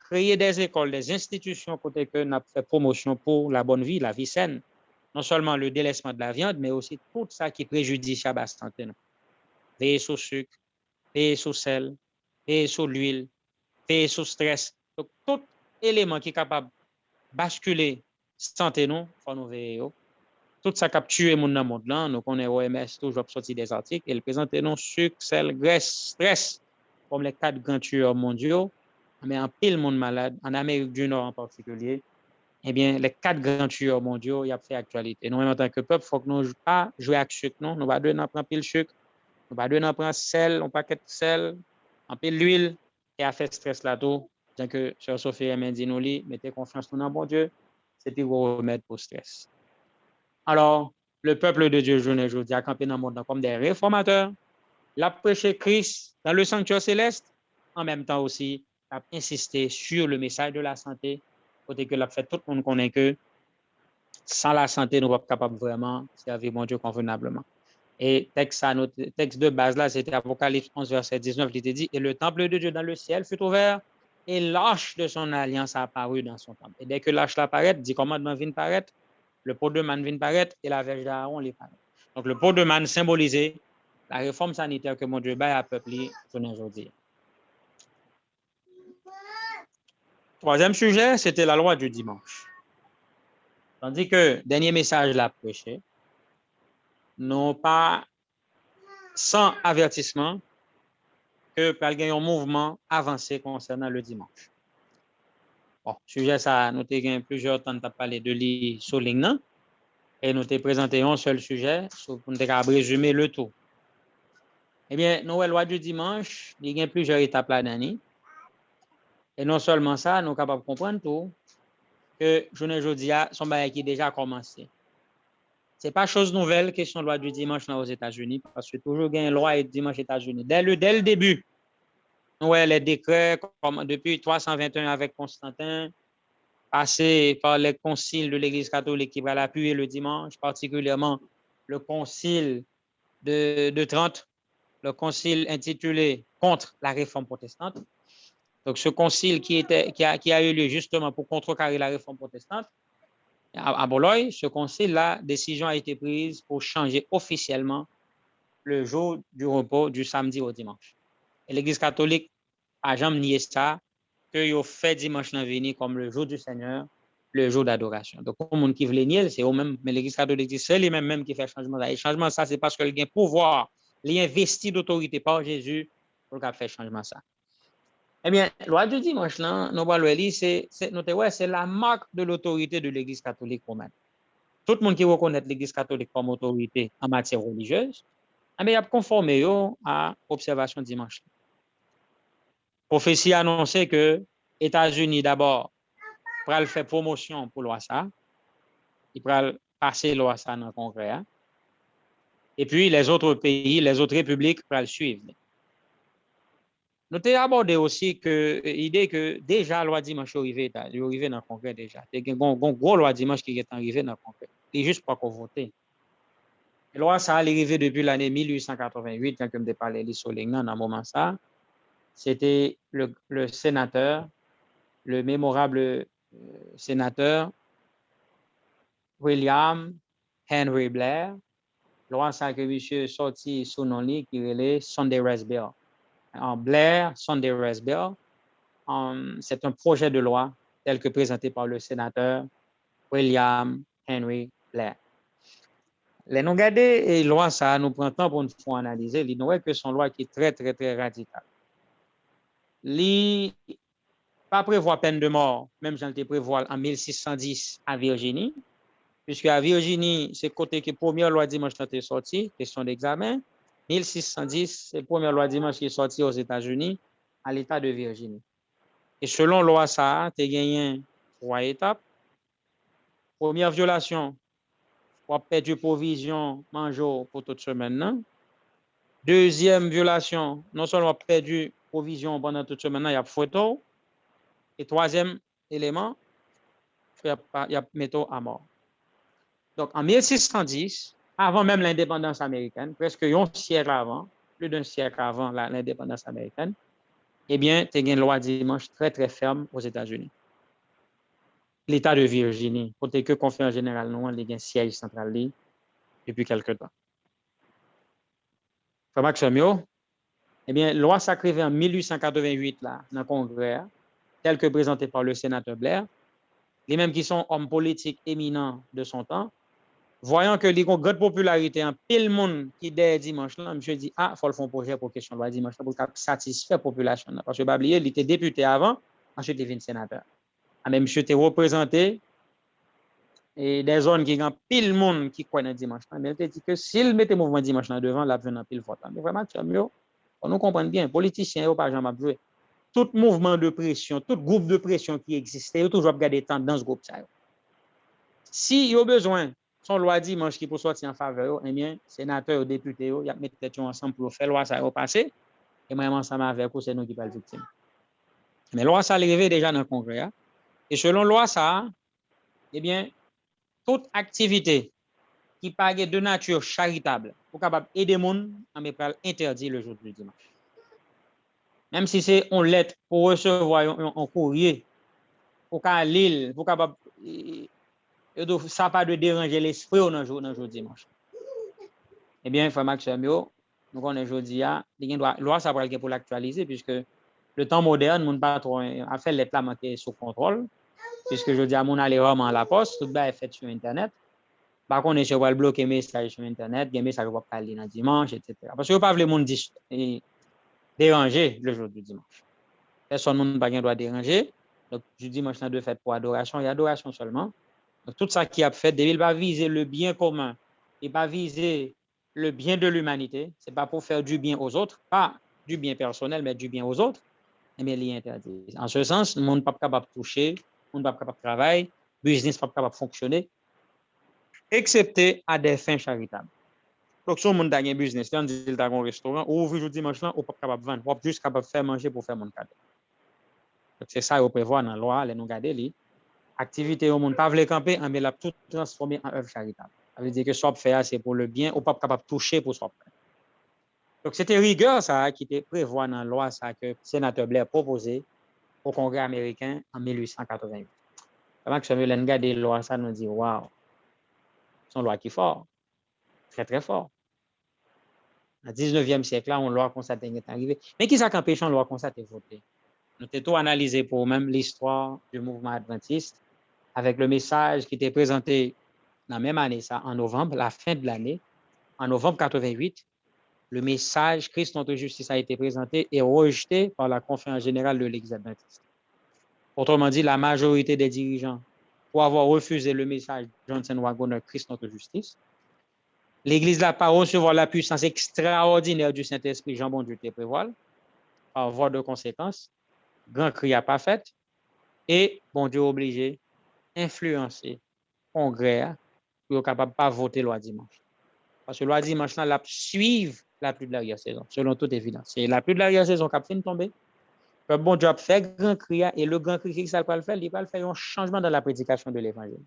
créer des écoles, des institutions côté que nous fait promotion pour la bonne vie, la vie saine. Non seulement le délaissement de la viande, mais aussi tout ça qui est préjudiciable à la santé. Veiller sur le sucre, veiller sur le sel, veiller sur l'huile, veiller sur le stress. Donc, tout élément qui est capable de basculer santé, il faut nous veiller. Tout ça qui a tué mon dans le monde, là, nous connaissons OMS, toujours sorti des articles, et le présente non sucre, sel, graisse, stress, comme les 4 grands tueurs mondiaux, mais en pile monde malade, en Amérique du Nord en particulier, eh bien, les 4 grands tueurs mondiaux, il y a fait actualité. Nous, en tant que peuple, il faut que nous ne pas jouer avec sucre, non? Nous ne devons pas prendre pile sucre, nous ne devons pas prendre sel, un paquet de sel, en pile l'huile, et à faire stress là-tout. Bien que Sœur Sophie m'a dit, nous, mettez confiance dans bon Dieu, c'est un gros remède pour le stress. Alors, le peuple de Dieu, aujourd'hui, a campé dans le monde comme des réformateurs, l'a prêché Christ dans le sanctuaire céleste, en même temps aussi, a insisté sur le message de la santé, côté que l'a fait tout le monde connaît que sans la santé, nous ne sommes pas capables vraiment de servir mon Dieu convenablement. Et texte de base là, c'était Apocalypse 11, verset 19, qui était dit, et le temple de Dieu dans le ciel fut ouvert, et l'arche de son alliance a apparu dans son temple. Et dès que l'arche apparaît, dit commandement vient paraître, le pot de manne vient paraître et la verge d'Aaron les paraît. Donc le pot de manne symbolisait la réforme sanitaire que mon Dieu a peuplé aujourd'hui. Troisième sujet, c'était la loi du dimanche. Tandis que dernier message l'a prêché, non pas sans avertissement que par un mouvement avancé concernant le dimanche. Bon, sujet ça, nous avons plusieurs temps de parler de lui sur ligne, et nous avons présenté un seul sujet pour nous résumer le tout. Eh bien, nous, la loi du dimanche, il y a plusieurs étapes là-dedans. Et non seulement ça, nous sommes capables de comprendre tout, que journée aujourd'hui, son bail qui déjà commencé. Ce n'est pas chose nouvelle, question de loi du dimanche aux États-Unis, parce que toujours il y a une loi et dimanche aux États-Unis. Dès le début, nous avons les décrets, comme depuis 321 avec Constantin, passé par les conciles de l'Église catholique qui va l'appuyer le dimanche, particulièrement le concile de Trente, le concile intitulé Contre la réforme protestante. Donc, ce concile qui a eu lieu justement pour contrecarrer la réforme protestante, à Bologne, ce concile-là, décision a été prise pour changer officiellement le jour du repos du samedi au dimanche. Et l'Église catholique a jamais nié ça, qu'il a fait dimanche dans venir comme le jour du Seigneur, le jour d'adoration. Donc, pour le monde qui veut nier, c'est eux-mêmes, mais l'Église catholique dit c'est lui-même qui fait changement. Et changement, ça, c'est parce qu'il y a un pouvoir, il y a investi d'autorité par Jésus pour qu'il fait changement ça. Eh bien, la loi du dimanche, c'est la marque de l'autorité de l'Église catholique romaine. Tout le monde qui reconnaît l'Église catholique comme autorité en matière religieuse, il a conformé à l'observation dimanche. Prophétie annonçait que les États-Unis, d'abord, pourraient faire promotion pour loi ça, ils pourraient passer loi ça dans le Congrès, et puis les autres pays, les autres républiques pourraient le suivre. Nous avons abordé aussi l'idée que déjà la loi dimanche est arrivée dans le Congrès déjà. Il y a une grosse loi dimanche qui est arrivée dans le Congrès. Il juste pas qu'on vote. La loi ça est arrivée depuis l'année 1888, quand je parlais de Solignan dans un moment ça. C'était le sénateur, le mémorable sénateur William Henry Blair. La loi ça que monsieur sorti sous nom qui est Sunday Rest Bill. En Blair, Sunday Rest Bill. C'est un projet de loi tel que présenté par le sénateur William Henry Blair. Les nous regarder et loi ça nous prend temps pour nous analyser. Nous voyons que son loi qui est très très très radicale. Il pas prévoit peine de mort, même j'en prévoit en 1610 à Virginie, puisque à Virginie c'est côté que première loi dimanche est sortie, question d'examen. 1610 c'est la première loi dimanche qui est sortie aux États-Unis à l'État de Virginie. Et selon loi ça, tu as gagné 3 étapes. Première violation, on a perdu provision, manger pour toute semaine. Deuxième violation, non seulement perdu provision pendant toute semaine, il y a photo. Et troisième élément, il y a métaux à mort. Donc, en 1610, avant même l'indépendance américaine, presque un siècle avant, plus d'un siècle avant l'indépendance américaine, eh bien, tu as une loi dimanche très, très ferme aux États-Unis. L'État de Virginie, côté que conférence générale, nous, il y a un siège central depuis quelque temps. Frère Maxime, eh bien, loi sacrée en 1888, là, dans le Congrès, telle que présentée par le sénateur Blair, les mêmes qui sont hommes politiques éminents de son temps, voyant que les ont grande popularité en pile monde qui dès dimanche là, monsieur dit ah faut le faire un projet pour question loi dimanche pour satisfaire la population parce que pas oublier il était député avant, ensuite il devient sénateur. Ah mais monsieur était représenté et des zones qui ont pile monde qui croit dans dimanche là, mais il dit que s'il mettait mouvement dimanche là devant la venant pile vote. Mais vraiment mieux on nous comprend bien, politiciens yo pas jamais jouer. Tout mouvement de pression, tout groupe de pression qui existait, il toujours regarder tendance groupe ça. Si il y a besoin son loi dimanche qui pour sortir en faveur, eh bien, sénateur ou député, ils mettent tête ensemble pour faire loi ça passer. Et moi, ensemble avec vous, c'est nous qui sommes victimes. Mais loi ça arrivé déjà dans le Congrès. Et selon loi ça, eh bien, toute activité qui pas de nature charitable pour capable aider les gens, on peut interdire le jour du dimanche. Même si c'est on lettre pour recevoir un courrier, pour qu'à l'île, pour capable ça pas de déranger l'esprit dans le jour dimanche. Eh bien, frère Maxime, nous connaissons aujourd'hui, il y a une loi ça pour l'actualiser, puisque le temps moderne, mon patron a fait les plats manqués sous contrôle, puisque je dis à mon aller vraiment à la poste, tout est fait sur Internet. Par contre, je vais bloquer mes messages sur Internet, les messages vont pas aller dans dimanche, etc. Parce que je ne veux pas les monde déranger le jour du dimanche. Personne ne doit pas déranger. Donc, je dimanche, on doit faire pour adoration et adoration seulement. Donc, tout ça qui a fait, il va viser le bien commun. Il va viser le bien de l'humanité. Ce n'est pas pour faire du bien aux autres, pas du bien personnel, mais du bien aux autres. Mais il est interdit. En ce sens, le monde n'est pas capable de toucher, le monde n'est pas capable de travailler, le business n'est pas capable de fonctionner, excepté à des fins charitables. Donc, si on a un business, on dit qu'il a un restaurant, ou ouvrir dimanche, on n'est pas capable de vendre, on est juste capable de faire manger pour faire mon cadeau. Donc, c'est ça qu'on prévoit dans la loi, les nous garder. Activité au monde pas veut camper, mais l'a tout transformé en œuvre charitable. Ça veut dire que soit fait c'est pour le bien, ou pas capable de toucher pour soi. Donc c'était rigueur ça qui était prévoit dans la loi ça que le sénateur Blair proposé au Congrès américain en 1888. Comment que je veux regarder la loi ça nous dit waouh. C'est une loi qui est fort. Très très fort. Dans le 19e siècle là, on loi comme ça est arrivé. Mais qui ça qu'empêche une loi comme ça est votée? Nous avons tout analysé pour même l'histoire du mouvement adventiste avec le message qui était présenté dans la même année, ça, en novembre, la fin de l'année, en novembre 88, le message Christ notre justice a été présenté et rejeté par la conférence générale de l'Église adventiste. Autrement dit, la majorité des dirigeants, pour avoir refusé le message Johnson Waggoner Christ notre justice, l'Église n'a pas recevoir la puissance extraordinaire du Saint-Esprit, Jean bon Dieu te prévoile, par voie de conséquence, grand cri n'a pas fait, et bon Dieu obligé influencer Congrès pour être capable de pas voter loi dimanche. Parce que loi dimanche, là, la suivre la pluie de l'arrière-saison, selon toute évidence. C'est la pluie de l'arrière-saison qui a fait tomber. Le bon Dieu a fait grand cri, et le grand cri qui ça va le faire, il va le faire un changement dans la prédication de l'évangile.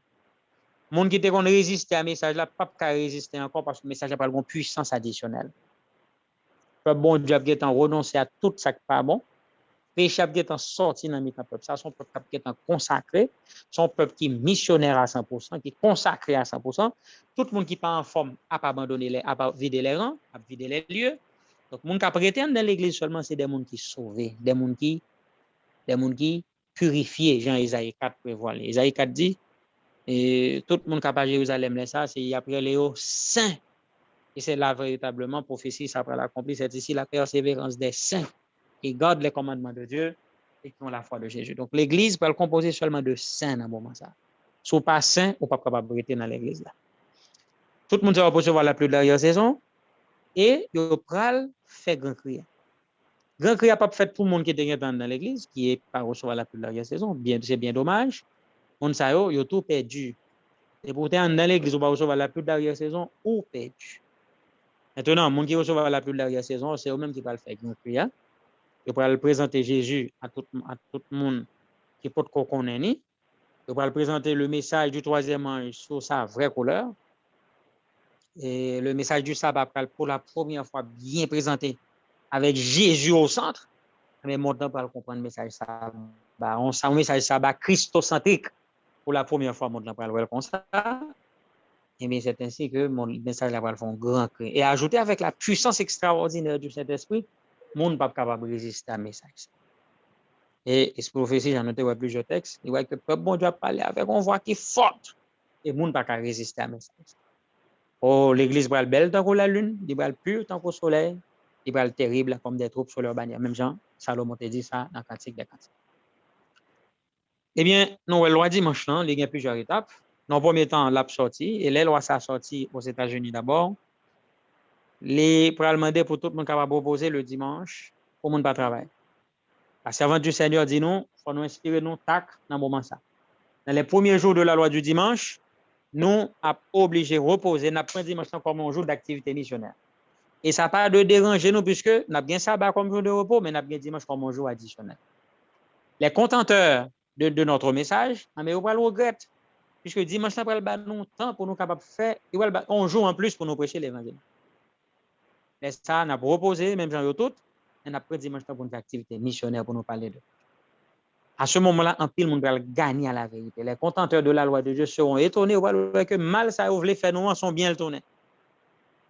Les gens qui étaient résisté à ce message-là, pas qu'à résister encore parce que le message n'a pas une puissance additionnelle. Le bon Dieu a renoncé à tout ça qui n'est pas bon. Péché est sorti dans le peuple. Ça, son peuple qui est consacré, son peuple qui est missionnaire à 100%, qui est consacré à 100%. Tout le monde qui n'est pas en forme n'a pas abandonné, a pas vidé les rangs, a vidé les lieux. Donc, les gens qui prétendent dans l'église seulement, c'est des gens qui sont sauvés, des gens qui purifiés. Jean Isaïe 4 prévoit. Isaïe 4 dit, et tout le monde qui est à Jérusalem, ça, c'est après les saints. Et c'est là véritablement prophétie, ça après l'accompli, c'est ici la persévérance des saints qui gardent les commandements de Dieu et qui ont la foi de Jésus. Donc, l'église peut le composer seulement de saints dans ce moment ça. Si vous pas saint, vous pas capable de rester dans l'église là. Tout le monde va recevoir la pluie de l'arrière-saison et vous pral fait grand cri. Grand cri n'a pas fait pour le monde qui est dans l'église, qui n'est pas recevoir la pluie de l'arrière-saison. C'est bien dommage. On sait yo tout perdu. Et pourtant, dans l'église, on va recevoir la pluie de l'arrière-saison ou perdu. Maintenant, les gens qui reçoivent la pluie de l'arrière saison, c'est eux-mêmes qui vont le faire avec une prière. Ils vont présenter Jésus à tout le monde qui peut connaître. Ils vont présenter le message du troisième ange sous sa vraie couleur. Et le message du sabbat pour la première fois bien présenté avec Jésus au centre. Mais maintenant, pour comprendre le message sabbat, un message sabbat christocentrique pour la première fois, maintenant, pour le comme ça. Et bien, c'est ainsi que mon message va faire un grand cri. Et ajouter avec la puissance extraordinaire du Saint-Esprit, le monde n'est pas capable de résister à ce message. Et ce prophétie, j'en noté plusieurs textes, il voit que le peuple bon Dieu a parlé avec une voix qui est forte. Et le monde n'est pas capable de résister à ce message. Oh, l'église va belle tant que la lune, il va pur tant que le soleil, il va terrible comme des troupes sur leur bannière. Même Jean, Salomon te dit ça dans le Cantique des Cantiques. Eh bien, nous, loi dimanche, il y a plusieurs étapes. Dans le premier temps, l'a sorti, et les lois sont sorties aux États-Unis d'abord. Les pour demander pour tout le monde capable de proposer le dimanche pour le monde pas travailler. La servante du Seigneur dit nous, il faut nous inspirer nous tac dans le moment ça. Dans les premiers jours de la loi du dimanche, nous sommes obligés de reposer, nous prenons dimanche comme un jour d'activité missionnaire. Et ça n'a pas de déranger nous, puisque nous avons bien sabbat comme jour de repos, mais nous avons bien dimanche comme un jour additionnel. Les contenteurs de notre message, mais ils vont le regretter, puisque dimanche, nous avons temps pour nous capables de faire, un jour en plus pour nous prêcher l'évangile. Mais ça, nous avons reposé, même gens tout, et nous avons pris dimanche pour une activité missionnaire pour nous parler de. À ce moment-là, un pile monde va gagner à la vérité. Les contenteurs de la loi de Dieu seront étonnés que mal ça voulait faire nous sont bien étonnés.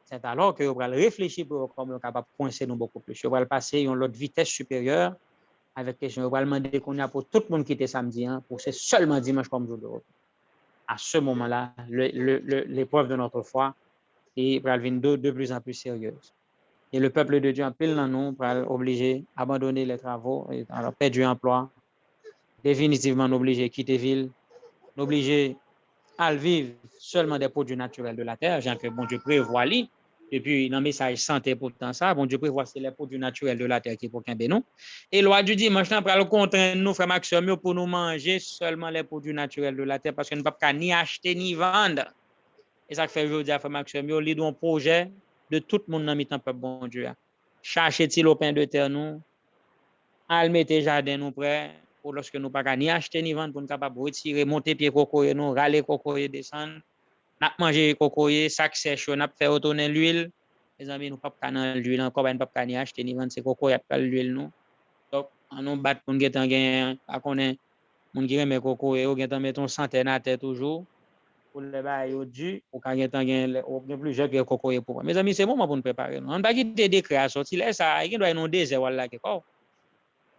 C'est alors que vous allez réfléchir pour comment capable de coincer nous beaucoup plus. Vous allez passer à une autre vitesse supérieure avec question. Vous allez demander qu'on y a pour tout le monde qui était samedi, pour c'est seulement dimanche comme jour de repos. À ce moment-là, l'épreuve de notre foi va devenir de plus en plus sérieuse. Et le peuple de Dieu en pile dans nous va obligé à abandonner les travaux, et alors perdre du emploi, définitivement obligé à quitter la ville, obligé à vivre seulement des produits naturels de la terre, genre que bon Dieu prévoit lui. Et puis, dans le message santé pourtant ça, bon Dieu prévoit c'est les produits naturels de la terre qui pour qu'un nous. Et loi du dimanche, pour le contraindre nous, frère Maxime, pour nous manger seulement les produits naturels de la terre, parce qu'on ne peut pas ni acheter ni vendre. Et ça fait aujourd'hui, frère Maxime, il y a un projet de tout le monde dans le peuple bon Dieu. Chercher-t-il au pain de terre nous, à le mettre jardin nous prêt, pour lorsque nous ne pouvons pas ni acheter ni vendre, pour nous capables de retirer, monter pied cocoyer, nous râler cocoyer, descendre. Nous manger cocoyer, sac sèche, nous fait retourner l'huile. Les amis, nous ne pouvons pas dans l'huile encore, nous ne pouvons pas ni acheter ni vendre, c'est cocoyer, l'huile nous. Donc, on nous bat pour nous gagner, à connaître, mon qui remet cocoyer, ou gagner mettre centaine à terre toujours, pour les bails au dû, ou quand gagner plusieurs pieds cocoyer pour. Mes amis, c'est bon pour nous préparer. On ne va pas quitter des décrets à sortir, là, ça, il doit y avoir un désert, voilà, quelque part.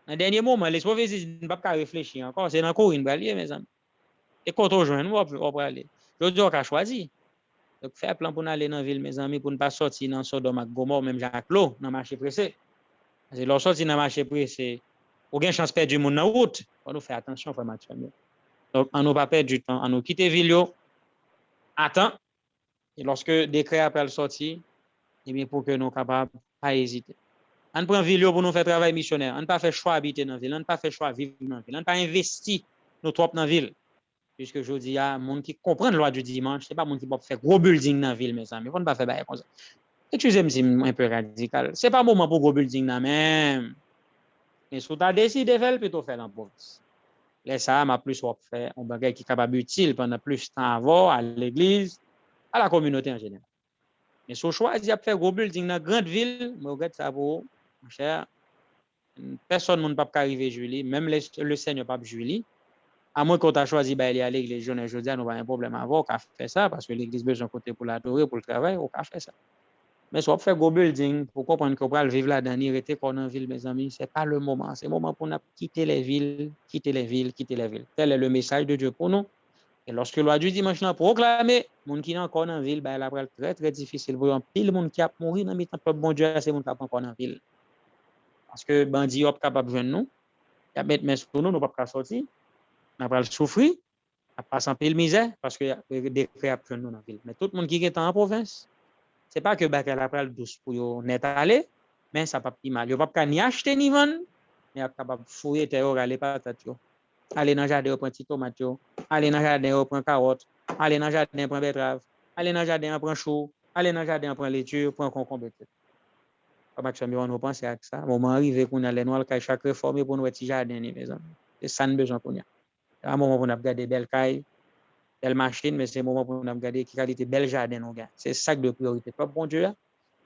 Dans le dernier moment, les prophéties ne peuvent pas réfléchir encore. C'est dans Corinne, mes amis. Et quand on joue, nous, on va aller. Je dis, on a choisi. Donc, faire plan pour aller dans la ville, mes amis, pour ne pas sortir dans Sodome et Gomorrhe, même Jacques Lo, dans le marché pressé. Parce que lorsqu'on sortit dans le marché pressé, on a une chance de perdre du monde dans la route. On nous fait attention, frère Mathieu. Donc, on ne pas perdre du temps. On nous quitter la ville, attends. Et lorsque le décret après le sortir, eh bien, pour que nous soyons capables de ne pas hésiter. On prend ville pour nous faire travail missionnaire. On ne pas fait choix d'habiter dans la ville. On ne pas fait choix de vivre dans la ville. On ne pas investi nos troupes dans la ville. Puisque je dis, il y a des gens qui comprennent la loi du dimanche. Ce n'est pas des gens qui peuvent faire gros building dans la ville, mes amis. On ne pas faire comme ça. Excusez-moi, un peu radical. Ce n'est pas un moment pour gros building là même. Mais si tu as décidé de faire, plutôt faire dans la province. Là, ça m'a plus fait un bagage qui est capable utile pendant plus de temps avant, à l'église, à la communauté en général. Mais si on choisit de faire gros building dans une grande ville, je regarde ça pour mon cher. Personne ne peut pas arriver à Julie, même le Seigneur pas Julie. À moins qu'on ait choisi d'aller à l'église, je dis, nous avons un problème avant, on fait ça, parce que l'église a besoin de côté pour l'adorer, pour le travail, on fait ça. Mais si on fait gros building, pour comprendre qu'on va vivre là-dedans, rester qu'on en ville, mes amis, ce n'est pas le moment. C'est le moment pour nous quitter les villes, quitter les villes, quitter les villes. Tel est le message de Dieu pour nous. Et lorsque le loi du dimanche n'a proclamé, les gens qui sont encore en ville, ben, c'est très, très difficile. Vous voyez, pile de monde qui a mouru dans le peuple bon Dieu, c'est les gens qui sont encore en ville. Parce que les bandits sont capables de joindre nous, ils ont mettre main sur nous, nous ne pouvons pas sortir, nous allons souffrir, nous passons en pile misère, parce que des décrets sont dans la ville. Mais tout le monde qui est en province, ce n'est pas que la après douce pour net aller, mais ça ne va pas mal. Ils ne peuvent pas ni acheter ni vendre, mais ils sont capables de fouiller terre, aller patates. Aller dans le jardin, prendre petit tomate, aller dans le jardin, prendre carotte, aller dans le jardin, prendre betterave, aller dans le jardin, prendre chou, Allez dans le jardin, prendre l'étude, prendre concombre. Pas de on pense à ça. Moment arrivé qu'on a les noirs, chaque réforme pour nous petit jardin, mes amis. C'est ça nous besoin qu'on y a. À un moment où on a regardé belle caille, belle machine, mais c'est un moment où on a regardé qui qualité bel jardin, nos gars. C'est ça de priorité. Pas bon Dieu.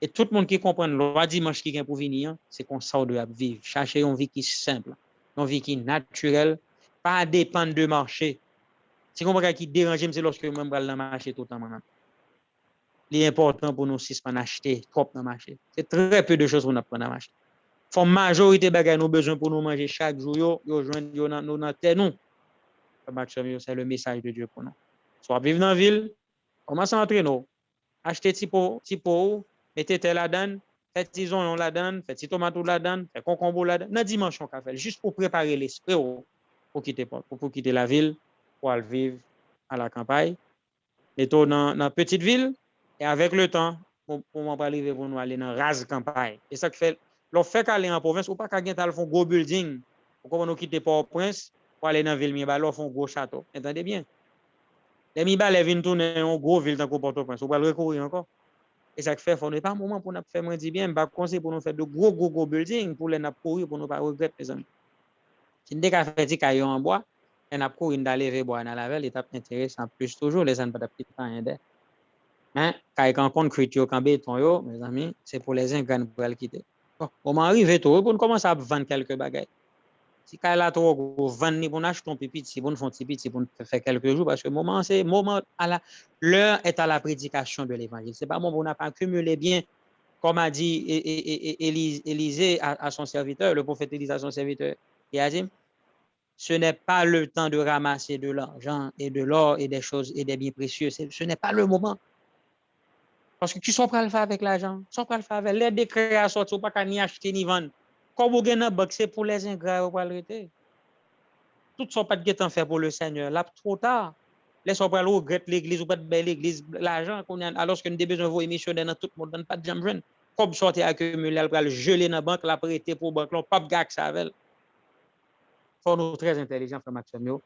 Et tout le monde qui comprend le dimanche qui vient pour venir, c'est qu'on sort de vivre. Chercher une vie qui est simple, une vie qui est naturelle, pas dépendre de marché. Si on voit qui dérange, c'est lorsque moi je vais dans le marché tout le temps. L'important pour nous, c'est ce qu'on achète trop dans le marché. C'est très peu de choses qu'on apprend dans le marché. La majorité de bagages nous besoin pour nous manger chaque jour, yo joindre dans notre terre nous. C'est le message de Dieu pour nous. Soit vivre dans la ville, commencez à entrer nous. Achetez petit pot, mettez tel la donne, faites tison on la donne, faites petit tomate la donne, faites concombre la donne. Dans dimanche on fait juste pour préparer l'esprit pour quitter la ville, pour aller vivre à la campagne. Et tout dans la petite ville et avec le temps pour arriver pour nous aller dans rase campagne. Et ça que fait l'on fait qu'aller en province ou pas qu'à gagner font gros building pour nous quitter Port-au-Prince pour aller dans la ville mais là font gros château. Entendez bien. Les mibales viennent tourner en gros ville dans Port-au-Prince, on va le recourir encore. Et ça fait faut pas un moment pour nous faire moins dit bien, pas conseil pour nous faire de gros building pour les n'a courir pour nous pas regretter mes amis. Si dès qu'a fait des cailloux en bois, on a courir d'aller vers bois dans la ville, étape intéressant plus toujours les ans pas de petit temps aider. Mais quand on compte critique en béton yo, mes amis, c'est pour les ingrats pour le quitter. Bon, on arrive tout pour commencer à vendre quelques bagages. Si quand là trop vendre ni pour acheter un petit si bon font petit pour faire quelques jours parce que moment à la l'heure est à la prédication de l'évangile. C'est pas moment on n'a pas accumulé bien comme a dit Élisée à son serviteur, le prophète Élisée à son serviteur. Il a dit ce n'est pas le temps de ramasser de l'argent et de l'or et des choses et des biens précieux, ce n'est pas le moment. Parce que tu sont prêts à le faire avec l'argent, sont prêts à le faire avec les décrets à sortir, pas qu'à ni acheter ni vendre. Comme vous gagnez un bac, c'est pour les ingrats, vous arrêter. Tout ne sont pas de temps faire pour le Seigneur. Là, trop tard. Les sont prêts à regretter l'église ou pas de belle l'église, l'argent qu'on a, alors que nous avons besoin de vos missionnaires dans tout le monde, pas de jam jeune. Comme sortir accumuler, le geler dans la banque, la prêter pour la banque, pas de gag ça avec. Il faut nous très intelligents, frère Maxime. Nous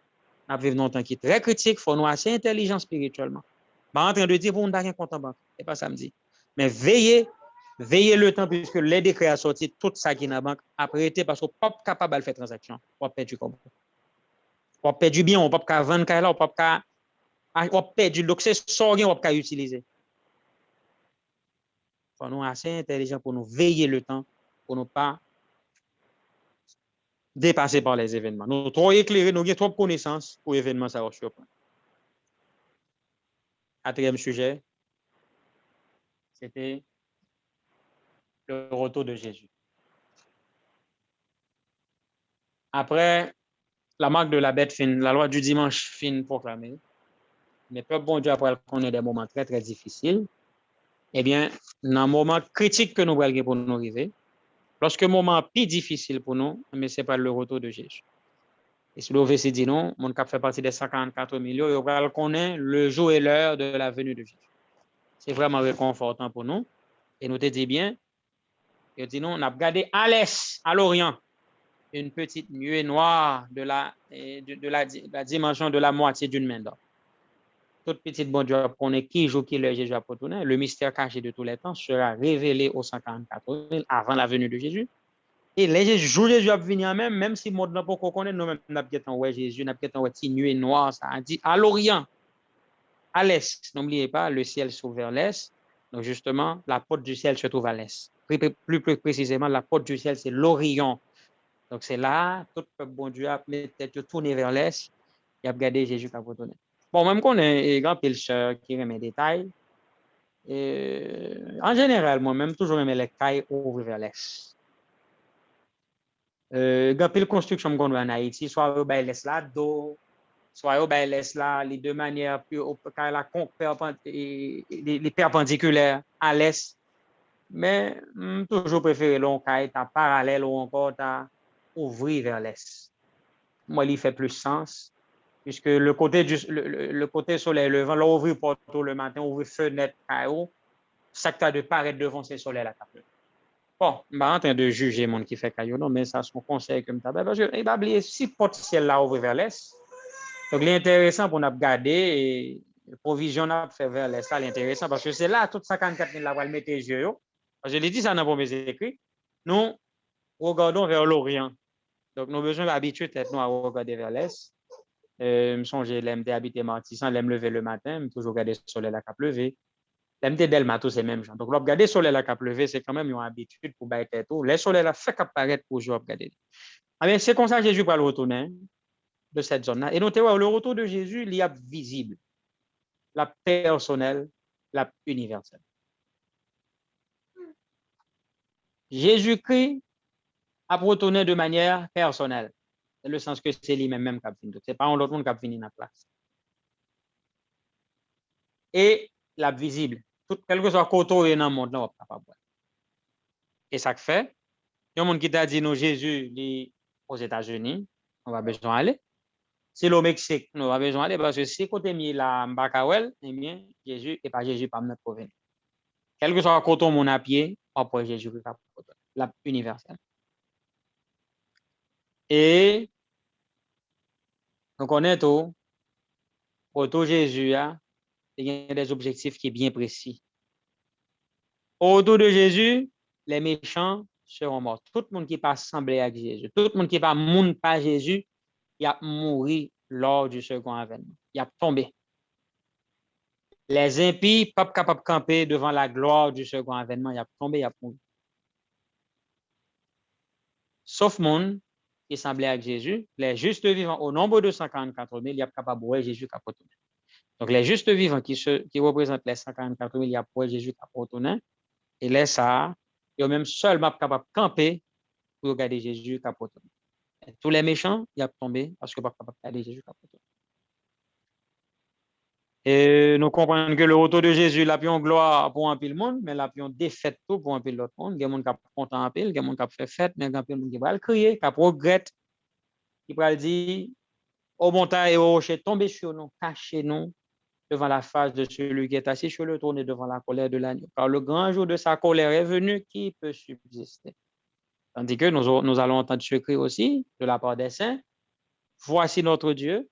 vivons dans un temps qui est très critique, il faut nous assez intelligents spirituellement. Je suis en train de dire pour nous d'avoir un compte en banque. Ce n'est pas samedi. Mais veillez le temps puisque les décrets a sorti tout ça qui est dans la banque a prêté parce qu'on n'est pas capable de faire transaction. On va perdre du compte. On va perdre du bien, on ne peut pas vendre là, on va perdre du donc c'est ça qu'on ne peut pas utiliser. Il faut nous assez intelligents pour nous veiller le temps pour ne pas dépasser par les événements. Nous trop éclairés, nous avons trop de connaissances pour l'événement ça va surprendre. Quatrième sujet, c'était le retour de Jésus. Après, la marque de la bête fine, la loi du dimanche fine proclamée, mais peuple bon Dieu après qu'on ait des moments très très difficiles, eh bien, dans un moment critique que nous allons pour nous arriver, lorsque le moment plus difficile pour nous, mais ce n'est pas le retour de Jésus. Et si le verset dit non, mon cap fait partie des 144 millions, et on va connaître le jour et l'heure de la venue de Jésus. C'est vraiment réconfortant pour nous. Et nous te dit bien, et dit non, on a regardé à l'est, à l'orient, une petite nuée noire de la dimension de la moitié d'une main d'or. Toute petite bon Dieu connaît qui joue qui l'heure Jésus a retourné. Le mystère caché de tous les temps sera révélé aux 144 000 avant la venue de Jésus. Et les jours Jésus a venir même si monde n'a pas connaît nous même n'a pas ouais Jésus n'a pas ouais petite nuée noire ça a dit à l'orient, à l'est. N'oubliez pas le ciel s'ouvre vers l'est. Donc justement la porte du ciel se trouve à l'est. Plus précisément la porte du ciel c'est l'Orient. Donc c'est là, tout le bon Dieu a peut-être tourné vers l'est, il a regardé Jésus qui a retourné. Bon, même qu'on est un grand pilcheur qui remet des détails, en général, moi-même, toujours aimé les cailles ouvrir vers l'est. Grand pile construction qu'on a en Haïti, soit au bail l'est là, d'eau, soit au bail l'est là, les deux manières, puis les perpendiculaires à l'est. Mais toujours préféré long caille, ta parallèle ou encore ta ouvrir vers l'est. Moi, il fait plus sens, puisque le côté soleil levant, là, ouvrir porte le matin, ouvrir fenêtre, ça que de paraître devant ces soleils là. Bon, je suis en train de juger mon qui fait caillou, non, mais ça, c'est mon conseil que je t'appelle, parce que, il va oublier, si porte ciel là ouvrir vers l'est, donc, l'intéressant pour nous regarder provision n'a fait vers l'est, ça l'intéressant parce que c'est là tout 54 000 là va le mettre les yeux. Je l'ai dit ça dans mes écrits. Nous regardons vers l'Orient. Donc nous avons besoin d'habituer tête nous à regarder vers l'est. Me songer l'aime d'habiter Martissan, l'aime lever le matin, toujours regarder le soleil la cap lever. L'aime Delmato c'est même genre. Donc regarder le soleil la cap lever, c'est quand même une habitude pour bailler tête tout. Le soleil la fait apparaître pour jouer regarder. Mais c'est comme ça que Jésus va le retourner de cette zone-là. Et donc le retour de Jésus, il y a visible. La personnelle, la universelle. Jésus-Christ a retourné de manière personnelle. C'est le sens que c'est lui-même qui a fini. Ce n'est pas un autre monde qui a fini dans la place. Et la visible. Tout, quel que soit le côté dans le monde, là, on va pas. Et ça fait, il y a un monde qui t'a dit, nous, Jésus, aux États-Unis, on va besoin d'aller. Si au Mexique, nous avons besoin d'aller parce que si côté mi la Mbakawel, eh bien, Jésus et pas Jésus pas notre provenir. Quel que soit le côté mon à pied, après Jésus qui la universelle. Et nous connaissons tout Jésus, il y a des objectifs qui sont bien précis. Autour de Jésus, les méchants seront morts. Tout le monde qui pas semblé avec Jésus, tout le monde qui pas monde pas Jésus, il a mouru lors du second avènement. Il a tombé. Les impies pas capables de camper devant la gloire du second avènement. Il a tombé, il a mouru. Sauf monde qui semblait avec Jésus, les justes vivants au nombre de 144 000, il y a capable de voir Jésus qui a retourné. Donc les justes vivants qui représentent les 144 000, il y a pour Jésus qui a retourné. Et là, ça, ils ont même seulement capable de camper pour regarder Jésus qui a retourné. Tous les méchants, ils ont tombé parce qu'ils ne sont pas capables de regarder Jésus qui a retourné. Et nous comprenons que le retour de Jésus, la pion gloire pour un pile monde, mais la pion défaite tout pour un pile l'autre monde. Il y a des gens qui sont contents un pile, il y a des gens qui fait fête, mais il y a des gens qui vont crier, qui regrettent, qui vont dire, aux montagnes et aux rochers, tombez sur nous, cachez-nous devant la face de celui qui est assis sur le trône et devant la colère de l'agneau. Car le grand jour de sa colère est venu, qui peut subsister? Tandis que nous allons entendre ce cri aussi de la part des saints. Voici notre Dieu,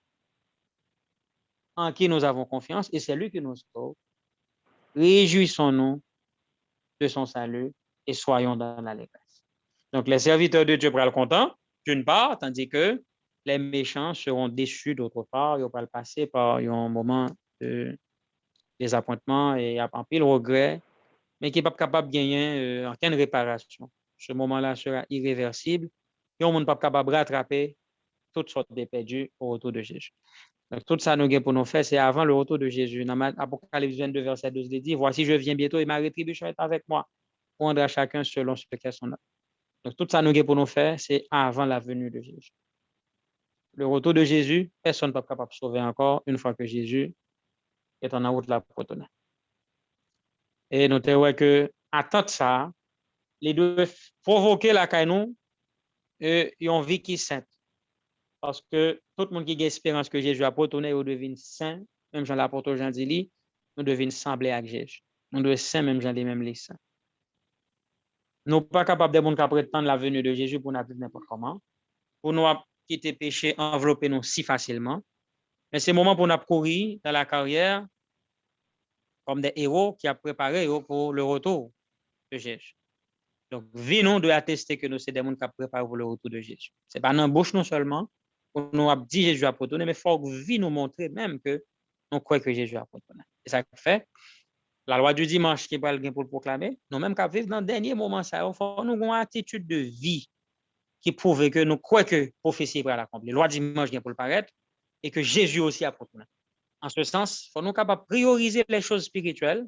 en qui nous avons confiance, et c'est lui qui nous sauve. Réjouissons-nous de son salut et soyons dans l'allégresse. Donc, les serviteurs de Dieu seront contents, d'une part, tandis que les méchants seront déçus d'autre part. Ils vont passer par un moment de désappointement et en pile regret, mais qui n'est pas capable de gagner aucune réparation. Ce moment-là sera irréversible et on n'est pas capable de rattraper toutes sortes de perdus au retour de Jésus. Donc, tout ça, nous avons pour nous faire, c'est avant le retour de Jésus. Dans Apocalypse 22, verset 12, il dit, voici, je viens bientôt et ma rétribution est avec moi. Pour rendre à chacun selon ce qu'est son œuvre. Donc, tout ça, nous avons pour nous faire, c'est avant la venue de Jésus. Le retour de Jésus, personne n'est pas capable de sauver encore une fois que Jésus est en route là pour retourner. Et nous avons que, attendre ça, les deux provoquer la caïnou et une vie qui est sainte. Parce que tout le monde qui a espérance que Jésus a retourné, il devient saint, même Jean l'apôtre Jean dit, nous devons sembler avec Jésus. Nous devons saint, même Jean dit, même les saints. Nous ne sommes pas capables de prétendre la venue de Jésus pour nous vivre n'importe comment, pour nous quitter péché, envelopper nous si facilement. Mais c'est le moment pour nous courir dans la carrière comme des héros qui a préparé pour le retour de Jésus. Donc, venons de attester que nous sommes des gens qui ont préparé pour le retour de Jésus. Ce n'est pas dans la bouche non seulement, pour nous dire Jésus a retourné, mais il faut que nous montrer même que nous croyons que Jésus a retourné. Et ça fait, la loi du dimanche qui est pour le proclamer, nous même qu'à vivre dans le dernier moment, ça, il faut nous avoir une attitude de vie qui prouve que nous croyons que la prophétie va l'accomplir. La loi du dimanche vient pour le paraître et que Jésus aussi a retourné. En ce sens, il faut nous capables de prioriser les choses spirituelles,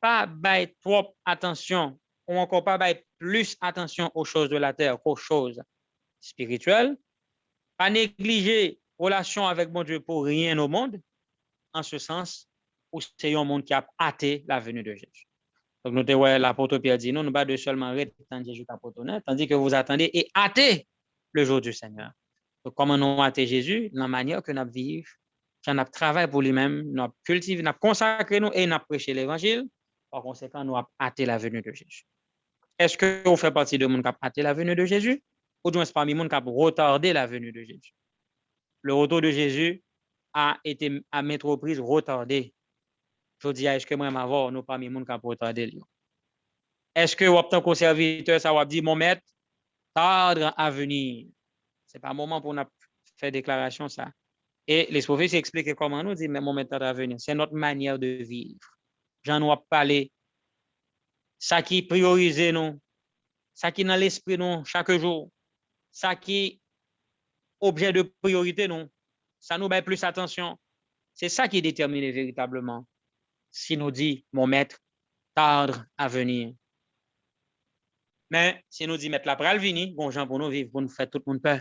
pas bailler trop attention ou encore pas bailler plus attention aux choses de la terre qu'aux choses spirituelles, pas négliger relation avec mon Dieu pour rien au monde, en ce sens où c'est un monde qui a hâté la venue de Jésus. Donc, nous avons l'apôtre Pierre dit, nous pas de seulement attendre Jésus qui retourné, tandis que vous attendez et hâtez le jour du Seigneur. Donc, comment nous hâter Jésus? Dans la manière que nous vivons, qu'on a travaillé pour lui-même, nous avons cultivé, nous avons consacré nous et nous avons prêché l'évangile. Par conséquent, nous avons hâté la venue de Jésus. Est-ce que vous faites partie de monde qui a hâté la venue de Jésus? Ou du moins parmi monde qui a retardé la venue de Jésus? Le retour de Jésus a été à maintes reprises retardé. Je dis, est-ce que moi, m'avoir, nous pas mis moun qui retardé. Est-ce que, en tant que serviteur, ça va dire, mon maître, tarde à venir. C'est pas un moment pour nous faire déclaration, ça. Et les prophéties expliquent comment nous dit, mais mon maître tarde à venir. C'est notre manière de vivre. J'en ai parlé. Ça qui priorise nous, ça qui dans l'esprit nous chaque jour, ça qui objet de priorité nous, ça nous met plus attention. C'est ça qui détermine véritablement si nous dit mon maître tarde à venir. Mais si nous dit maître la pral venir, bon gens pour nous vivre, pour nous faire tout le monde peur.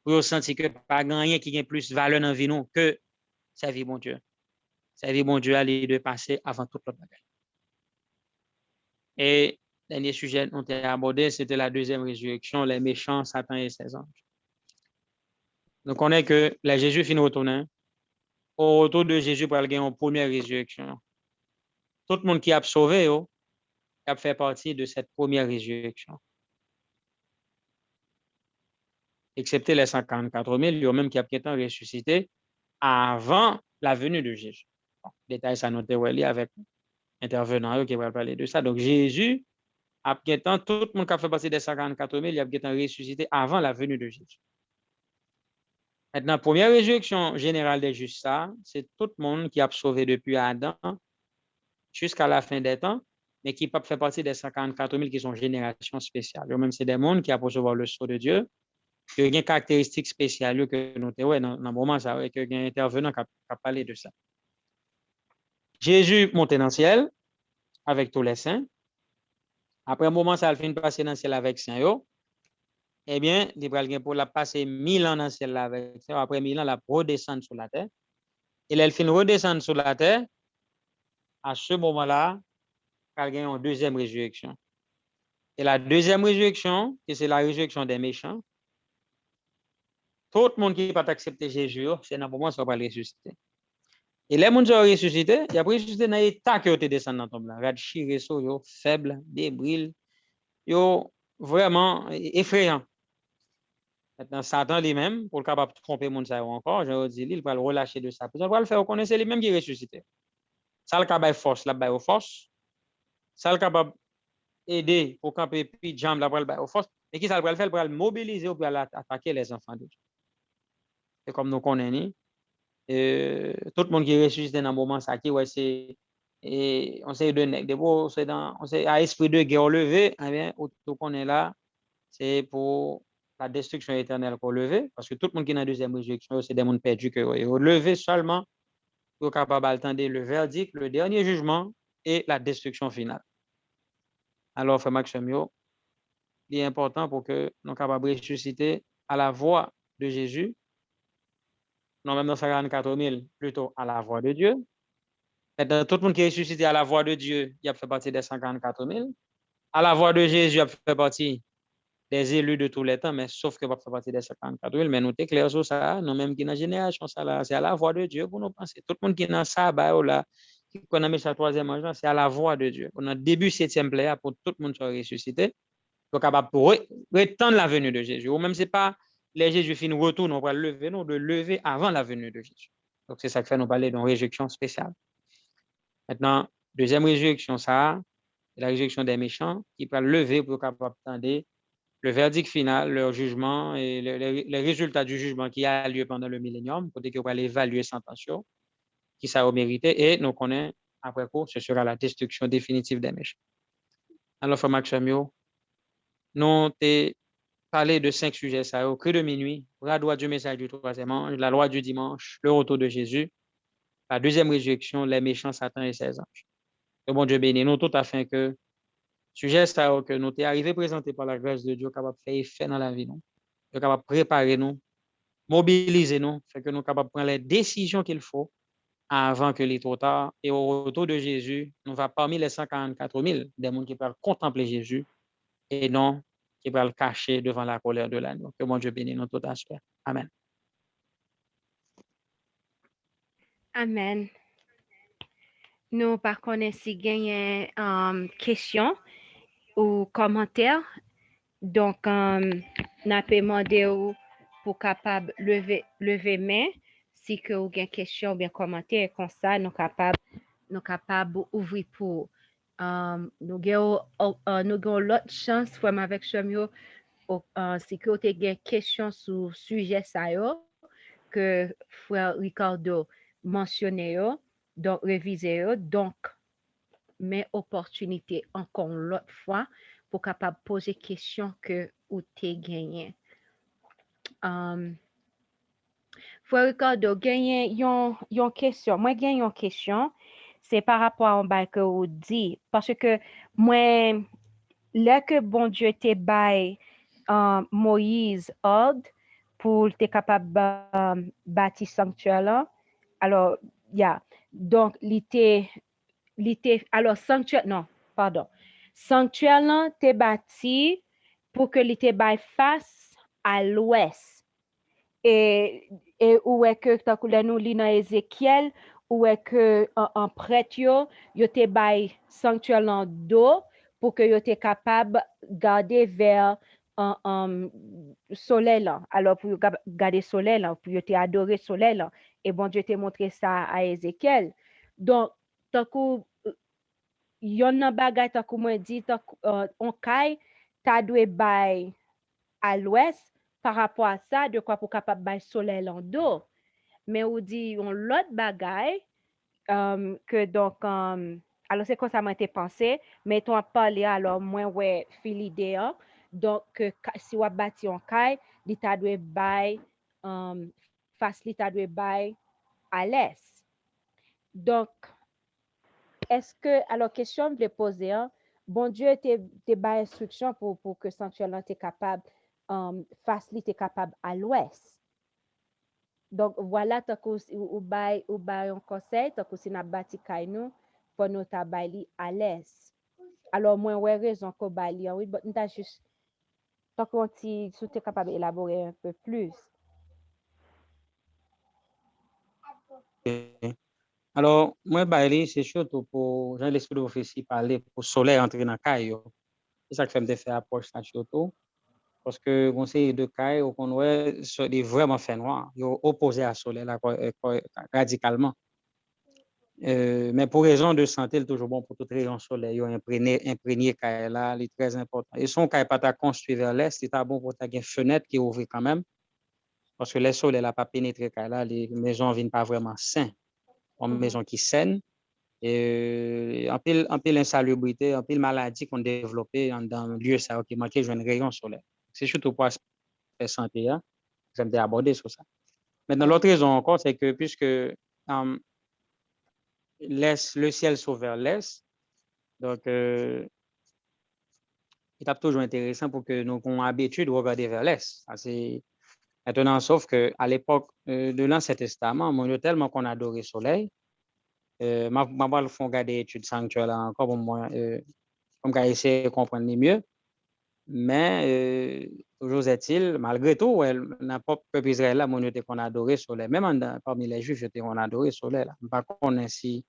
Pour sentir que pas rien qui a plus valeur dans la vie nous que servir bon Dieu. Servir bon Dieu aller de passer avant toute l'autre bagage. Et dernier sujet dont on a abordé, c'était la deuxième résurrection, les méchants, Satan et ses anges. Donc, on est que la Jésus finit retourner. Au retour de Jésus, pour aller en première résurrection. Tout le monde qui a sauvé, a fait partie de cette première résurrection. Excepté les 144 000, il y a même qui a peut-être ressuscité avant la venue de Jésus. Bon, détail, ça noté avec intervenant qui va parler de ça. Donc, Jésus, après tout le monde qui a fait partie des 144 000, il a peut-être ressuscité avant la venue de Jésus. Maintenant, première résurrection générale des justes, ça, c'est tout le monde qui a sauvé depuis Adam jusqu'à la fin des temps, mais qui peut faire partie des 144 000 qui sont générations spéciales. Même c'est des mondes qui a recevoir le sceau de Dieu, qui ont des caractéristiques spéciales que nous avons dans le moment, ça, et que des intervenants qui a parlé de ça. Jésus monté dans le ciel avec tous les saints. Après un moment, ça a fini de passer dans le ciel avec saints. Eh bien, il va pour la passer 1000 ans dans le ciel avec saints. Après 1000 ans, la redescendre sur la terre. Et elle finit redescendre sur la terre. À ce moment-là, elle gagne une deuxième résurrection. Et la deuxième résurrection, c'est la résurrection des méchants. Tout le monde qui n'a pas accepté Jésus, c'est dans le moment où ça va ressusciter. Et les gens qui ont ressuscité, ils ont ressuscité dans l'état qui ont été descendu dans le tombe. Regarde, chireso, faible, débrile, vraiment effrayant. Maintenant, Satan lui-même, pour le capable de tromper les gens encore, je dis, il va le relâcher de ça. Il va le faire reconnaître, c'est lui-même qui est ressuscité. Ça, le capable force, la baille aux forces. Ça, le capable aider pour camper puis jambe la balle aux forces. Et qui ça va le faire pour le mobiliser ou pour attaquer les enfants de Dieu. Et comme nous connaissons, tout le monde qui est ressuscité dans le moment, ça qui, ouais, c'est. Et on sait de nègres, on sait à esprit de guerre levé, eh bien, tout qu'on est là, c'est pour la destruction éternelle qu'on levé, parce que tout le monde qui est dans la deuxième résurrection, c'est des mondes perdus que levé seulement pour capable d'attendre le verdict, le dernier jugement et la destruction finale. Alors, frère Maxime, il est important pour que nous soyons capables de ressusciter à la voix de Jésus, non même dans 144 000, plutôt à la voix de Dieu. Maintenant, tout le monde qui est ressuscité à la voix de Dieu, il a fait partie des 144 000. À la voix de Jésus, il a fait partie des élus de tous les temps, mais sauf que il a fait partie des 144 000. Mais nous sommes clairs sur ça, nous même qui dans la génération, c'est à la voix de Dieu pour nous penser. Tout le monde qui est dans ça, là, qui connaît sa troisième agent, c'est à la voix de Dieu. Pour notre début septième plaie, pour tout le monde soit ressuscité, donc capable pour retendre la venue de Jésus. Ou même c'est pas les Jésus finissent retour, on va lever, non, de lever avant la venue de Jésus. Donc c'est ça qui fait nous parler d'une résurrection spéciale. Maintenant, deuxième résurrection, ça, c'est la résurrection des méchants qui peut lever pour capable attendre le verdict final, leur jugement et les résultats du jugement qui a lieu pendant le millénium, pour qu'on va l'évaluer sans tension, qui ça a mérité, et nous connaissons après coup, ce sera la destruction définitive des méchants. Alors, frère Maxime, nous avons parlé de 5 sujets, ça, au cri de minuit, la loi du message du troisième ange, la loi du dimanche, le retour de Jésus, la deuxième résurrection, les méchants, Satan et ses anges. Et bon Dieu béni nous tout afin que sujet ça que nous t'est arrivé présenté par la grâce de Dieu capable de faire effet dans la vie nous, capable de préparer nous, mobiliser nous, fait que nous capables de prendre les décisions qu'il faut avant que les trop tard. Et au retour de Jésus, nous va parmi les 144 000 des gens qui peuvent contempler Jésus et non qui peuvent le cacher devant la colère de l'agneau. Que mon Dieu bénisse nous tout aspect. Amen. Amen. Nous, par contre, si gagne question ou commentaire, donc, n'a pas demandé pour capable lever main si que ou gen question ou bien commentaire comme ça, nous capable ouvrir pour nous avons l'autre chance vraiment avec Chomio si que vous avez des questions sur sujet ça yo que frère Ricardo mentionné yo, donc réviser yo, donc mes opportunités encore l'autre fois pour capable poser question que ou t'es gagné. Frère Ricardo, gagné yon question. Moi gagne yon question, c'est par rapport à un bail que vous dit parce que moi là que bon Dieu te bail Moïse ordre pour te capable bâtir sanctuaire là. Alors, donc alors sanctuaire non, pardon. Sanctuaire là te bâti pour que l'été bail face à l'ouest. Et où est que tant que nous lit dans Ézéchiel où est que en prêtre yo te bail sanctuaire là d'eau pour que yo te capable garder vers soleil là. Alors pour garder soleil là, pour yo te adorer soleil là. Et bon Dieu te montré ça à Ézéchiel. Donc tant que yon nan bagay tant que moi dit on kay ta dwe bay à l'ouest par rapport à ça de quoi pour capable bay soleil en dos. Mais on dit on l'autre bagay que donc alors c'est comme ça m'a été pensé mais ton parler alors moins ouais fil idée hein. Donc si on bâti on kay l'état doit bay face l'état doit bay à l'est. Donc est-ce que alors question de poser hein, bon Dieu te bas instruction pour que sanctuaire là t'es capable faciliter capable à l'ouest. Donc voilà tant que ou bail un conseil tant que si n'a bâti kay nous pour nous ta baili à l'est. Alors moi ouais raison ko baili oui but n'ta juste tant qu'on si tu es capable d'élaborer un peu plus. Alors, moi, Bailey, c'est surtout pour Jean-L'Esprit de prophétie parler pour soleil entrer dans le caillou. C'est ça que ça me fait approche ça surtout. Parce que conseil de caillou, qu'on voit, c'est vraiment fait noir. Ils sont opposés à soleil là, radicalement. Mais pour raison de santé, c'est toujours bon pour toute rayon soleil. Ils ont imprégné caillou là, c'est très important. Et son caillou pas construit vers l'est, c'est bon pour ta fenêtre qui ouvre quand même. Parce que le soleil n'a pas pénétré caillou là, les maisons ne viennent pas vraiment saines. En maison qui saine. Et en pile insalubrité, en pile maladie qu'on développé dans le lieu ça qui manquait un rayon solaire. C'est surtout pour l'aspect santé, hein, j'aime bien aborder sur ça. Maintenant, l'autre raison encore, c'est que puisque le ciel s'ouvre vers l'est, donc il est toujours intéressant pour que nous ayons l'habitude de regarder vers l'est. Maintenant, sauf qu'à l'époque de l'Ancien Testament, on a tellement qu'on adorait le soleil. Je vais faire regarder l'étude sanctuaire là encore pour moi. Comme qu'à essayer de comprendre mieux. Mais toujours est-il, malgré tout, n'a pas peuple Israël là, mon était qu'on adorait le soleil. Même parmi les Juifs, j'étais qu'on adorait le soleil là. Par contre, si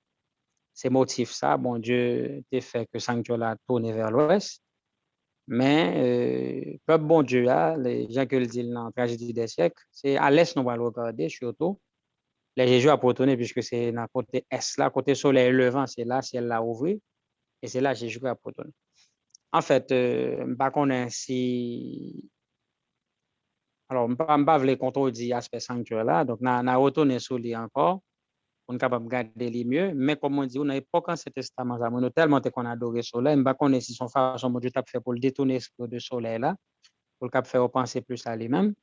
ces motifs ça, bon Dieu t'a fait que sanctuaire là tourne vers l'ouest. Mais peuple bon Dieu là, les gens que le disent dans la tragédie des siècles, c'est à l'est nous allons regarder surtout. Les Jésus a tourner puisque c'est dans côté est là, côté soleil levant, c'est là ciel l'a ouvert et c'est là Jésus a tourner. En fait, je connais si. Alors, je ne vais pas vous contredire l'aspect sanctuaire là. Donc, on a retourné sur lui encore. On est capable de garder les mieux. Mais comme on dit, on n'a pas qu'un cet testament. On a tellement qu'on a adoré le soleil. Je ne sais pas si son façon de Dieu a fait pour le détourner de soleil là, pour le faire penser plus à lui-même.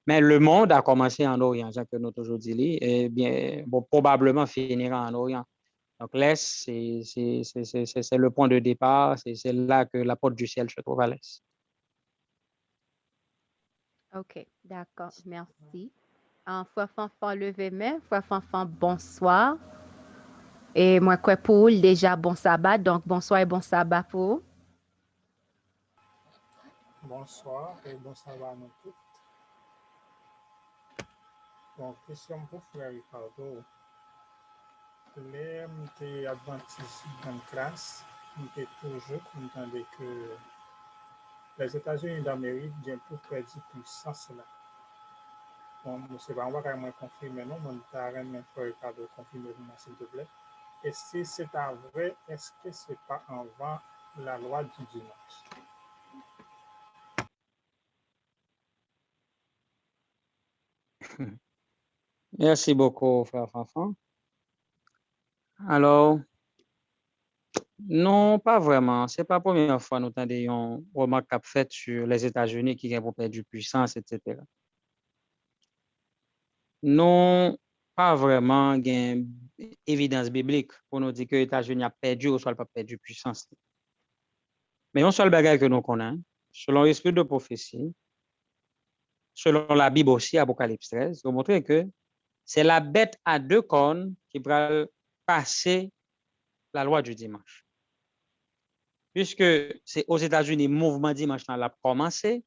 Mais le monde a commencé en Orient, que nous toujours dit, et bien, bon, probablement finira en Orient. Donc, l'Est, c'est le point de départ. C'est là que la porte du ciel se trouve à l'Est. OK, d'accord, merci. Frère Fanfan, levez main. Frère Fanfan, bonsoir. Et moi, quoi pour déjà bon sabbat. Donc, bonsoir et bon sabbat pour vous. Bonsoir et bon sabbat à nous tous. Bon, question pour Frère Ricardo. Les adventistes dans la classe, nous avons toujours entendu que les États-Unis d'Amérique viennent pour perdre puissance là. Bon, je ne sais pas, on va quand même confirmer, non? Mon parent m'a fait cadeau confirmer, s'il te plaît. Et si c'est un vrai, est-ce que ce n'est pas avant la loi du dimanche? Merci beaucoup, frère Fanfan. Alors, non, pas vraiment. C'est pas la première fois nous avons une remarque faite sur les États-Unis qui ont perdu puissance, etc. Non, pas vraiment une évidence biblique pour nous dire que les États-Unis ont perdu ou soit pas perdu puissance. Mais un seul bagage que nous connaissons, selon l'esprit de prophétie, selon la Bible aussi, Apocalypse 13, vous montrez que c'est la bête à deux cornes qui va passer la loi du dimanche. Puisque c'est aux États-Unis, le mouvement dimanche a commencé,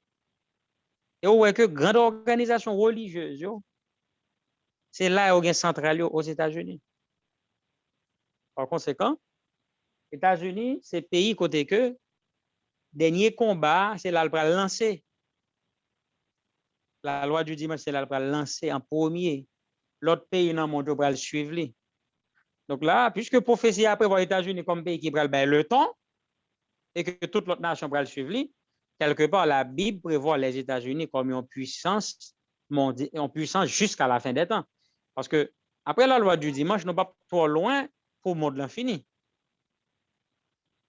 et on voit que grande organisation religieuse, c'est là où il y a central aux États-Unis. Par conséquent, les États-Unis, c'est pays côté que dernier combat, c'est là le lancer. La loi du dimanche, c'est là le lancer en premier. L'autre pays dans le monde va le suivre. Donc là, puisque prophétie après les États-Unis comme pays qui va le temps, et que toute l'autre nation va le suivre, quelque part, la Bible prévoit les États-Unis comme une puissance mondiale, en puissance jusqu'à la fin des temps. Parce que après la loi du dimanche, nous ne sommes pas trop loin pour le monde l'infini.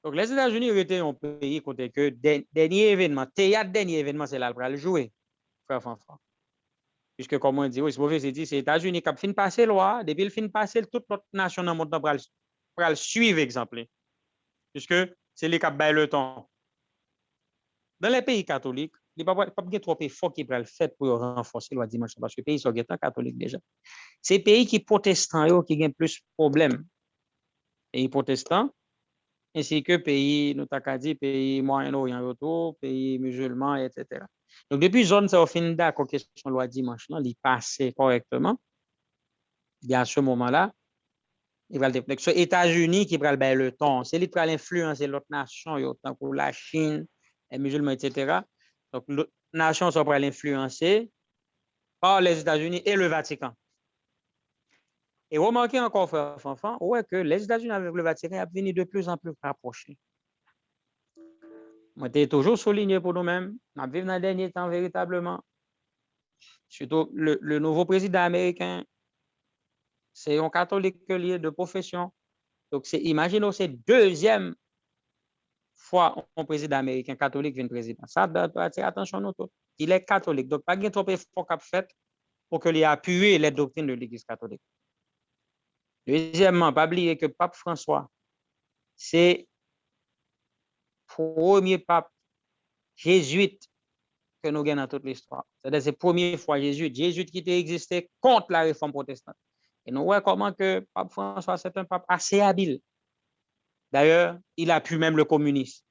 Donc les États-Unis étaient un pays côté que dernier événement, théâtre dernier événement, c'est là pour le jouer, frère Fanfan. Puisque comme on dit, oui, c'est dit, c'est les États-Unis qui ont fini passer loi, depuis le fin passer, toute l'autre nation dans le monde pour le suivre, exemple. Puisque c'est les qui ont le temps. Dans les pays catholiques, il n'y a pas trop d'efforts qui peuvent faire pour renforcer la dimension, parce que les pays sont catholiques déjà. C'est les pays qui protestants qui ont plus de problèmes. Pays protestants, ainsi que pays, nous avons dit, pays Moyen-Orient, pays musulmans, etc. Donc, depuis zone, ça a fini d'accord question de la loi dimanche, il passe correctement. Il y a ce moment-là, il va le développer. Les États-Unis qui prennent le temps, c'est lui qui va influencer l'autre nation, tant que la Chine, les musulmans, etc. Donc, l'autre nation sera influencée par les États-Unis et le Vatican. Et remarquez encore, frère Fanfan, ouais, que les États-Unis avec le Vatican sont venus de plus en plus rapprochés. Moi, j'ai toujours souligné pour nous-mêmes, nous vivons dans le dernier temps véritablement. Surtout le nouveau président américain, c'est un catholique lié de profession. Donc, imaginez, c'est deuxième fois un président américain catholique vient président. Ça doit attirer attention à nous tous. Il est catholique. Donc, pas de trop d'efforts qu'a fait pour qu'il ait appuyé les doctrines de l'Église catholique. Deuxièmement, pas oublier que Pape François, c'est le premier pape jésuite que nous avons dans toute l'histoire. C'est-à-dire c'est la première fois jésuite qui a existé contre la réforme protestante. Et nous voyons comment que Pape François, c'est un pape assez habile. D'ailleurs, il appuie même le communisme,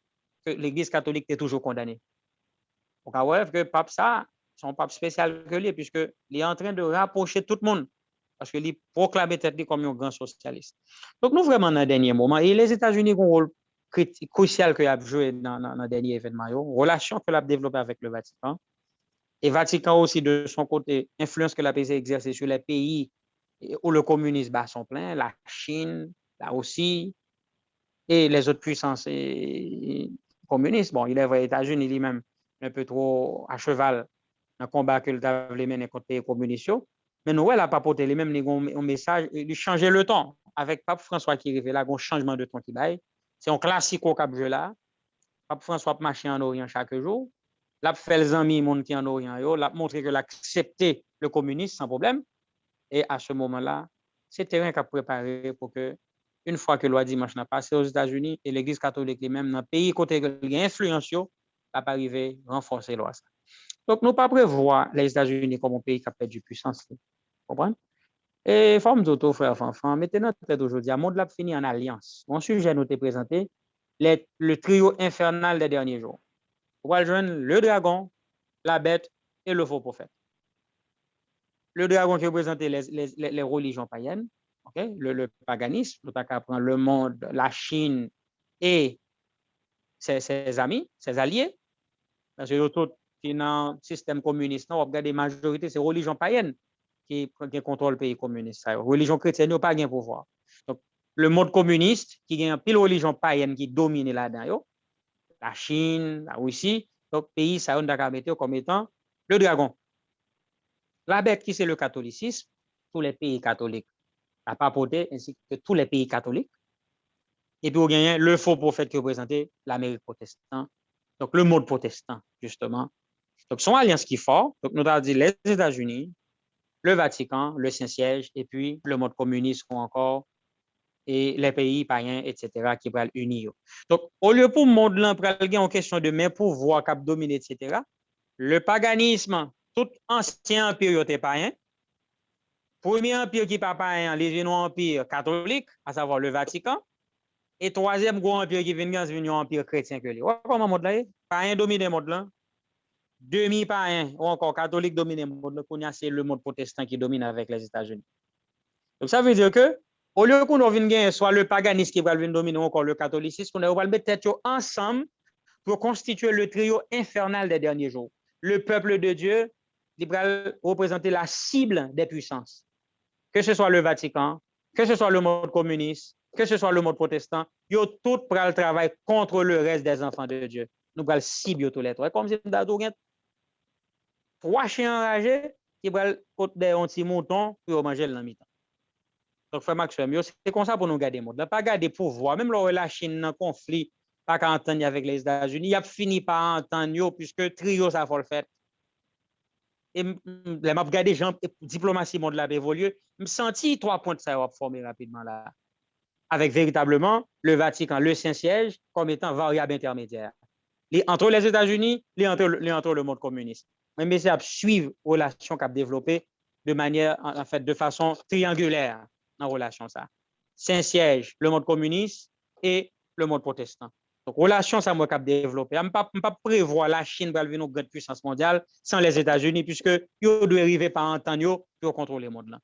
que l'Église catholique est toujours condamnée. Donc, on voit que le pape, ça, c'est un pape spécial que lui, puisqu'il est en train de rapprocher tout le monde, parce qu'il proclame être comme un grand socialiste. Donc, nous vraiment dans le dernier moment, et les États-Unis ont un rôle crucial qu'il a joué dans le dernier événement, relation qu'il a développée avec le Vatican, et le Vatican aussi, de son côté, influence que la PCA exerce sur les pays où le communisme bat son plein, la Chine, la Russie, et les autres puissances communistes. Bon, il est vrai, les États-Unis lui-même un peu trop à cheval dans le combat que le mener contre les communistes. Mais nous, elle n'a pas porté les mêmes un message, il changer le temps. Avec Pape François qui arrive là, un changement de temps qui baille. C'est un classique au Cap là. Pape François marche en Orient chaque jour. L'a fait les amis monde qui en Orient, l'a montré que l'accepter le communisme sans problème. Et à ce moment-là, c'est terrain qu'a préparé pour que, une fois que la loi dimanche n'a passé aux États-Unis et l'Église catholique lui-même, dans le pays côté il y a influence, n'a pas arrivé à renforcer la loi. Donc, nous pas prévoir les États-Unis comme un pays qui a perdu puissance. Vous comprenez? Et forme d'auto, frère Fanfan, mettez notre tête aujourd'hui, le monde l'a fini en alliance. Mon sujet nous est présenté, le trio infernal des derniers jours. On va joindre le dragon, la bête et le faux prophète. Le dragon qui représente les religions païennes, okay? Le paganisme, nous avons le monde, la Chine et ses amis, ses alliés, parce que tout qui dans le système communiste, on regarde la majorité, c'est religion païenne qui contrôle le pays communiste. Religion chrétienne n'a pas de pouvoir. Donc, le monde communiste, qui a un pile religion païenne qui domine là-dedans, la Chine, la Russie, donc pays, ça on a mettre comme étant le dragon. La bête qui c'est le catholicisme, tous les pays catholiques, la papauté ainsi que tous les pays catholiques. Et puis, on gagne le faux prophète qui représentait l'Amérique protestante. Donc, le monde protestant, justement. Donc, son alliance qui est fort. Donc, nous avons dit les États-Unis, le Vatican, le Saint-Siège, et puis le monde communiste ou encore, et les pays païens, etc., qui vont unir. Donc, au lieu pour le monde là, en question de main pouvoir cap dominer, etc., le paganisme, tout ancien empire était païen. Premier empire qui n'est pas païen, les empire catholique, à savoir le Vatican. Et troisième gros empire qui vient, c'est un empire chrétien que lui. Comment monde là? Païen domine le monde là. Demi-païen ou encore catholique domine le monde là. C'est le monde protestant qui domine avec les États-Unis. Donc ça veut dire que, au lieu qu'on vienne gagner soit le paganisme qui va venir dominer ou encore le catholicisme, on va mettre tête ensemble pour constituer le trio infernal des derniers jours. Le peuple de Dieu, il va représenter la cible des puissances. Que ce soit le Vatican, que ce soit le monde communiste, que ce soit le monde protestant, ils ont tout pour le travail contre le reste des enfants de Dieu. Nous allons cibler tous les trois. Comme si nous avons trois chiens enragés qui vont côté des petits moutons pour manger le mi-temps. Donc, frère Maxime, c'est comme ça pour nous garder le monde. Ne pas garder pouvoir. Même lorsque la Chine en conflit, pas qu'à entendre avec les États-Unis, il a fini par entendre puisque trio, ça faut le faire. Et les m'a regardé gens diplomatie monde là évolué, me senti 3 points de ça va former rapidement là avec véritablement le Vatican, le Saint-Siège comme étant variable intermédiaire. Entre les États-Unis, entre le monde communiste. Mais c'est à suivre relation qu'a développé de manière en fait de façon triangulaire en relation ça. Saint-Siège, le monde communiste et le monde protestant. Donc, relation, ça m'a développé. Je ne peux pas prévoir la Chine pour devenir une grande puissance mondiale sans les États-Unis, puisque ils doivent arriver par entendre pour contrôler le monde.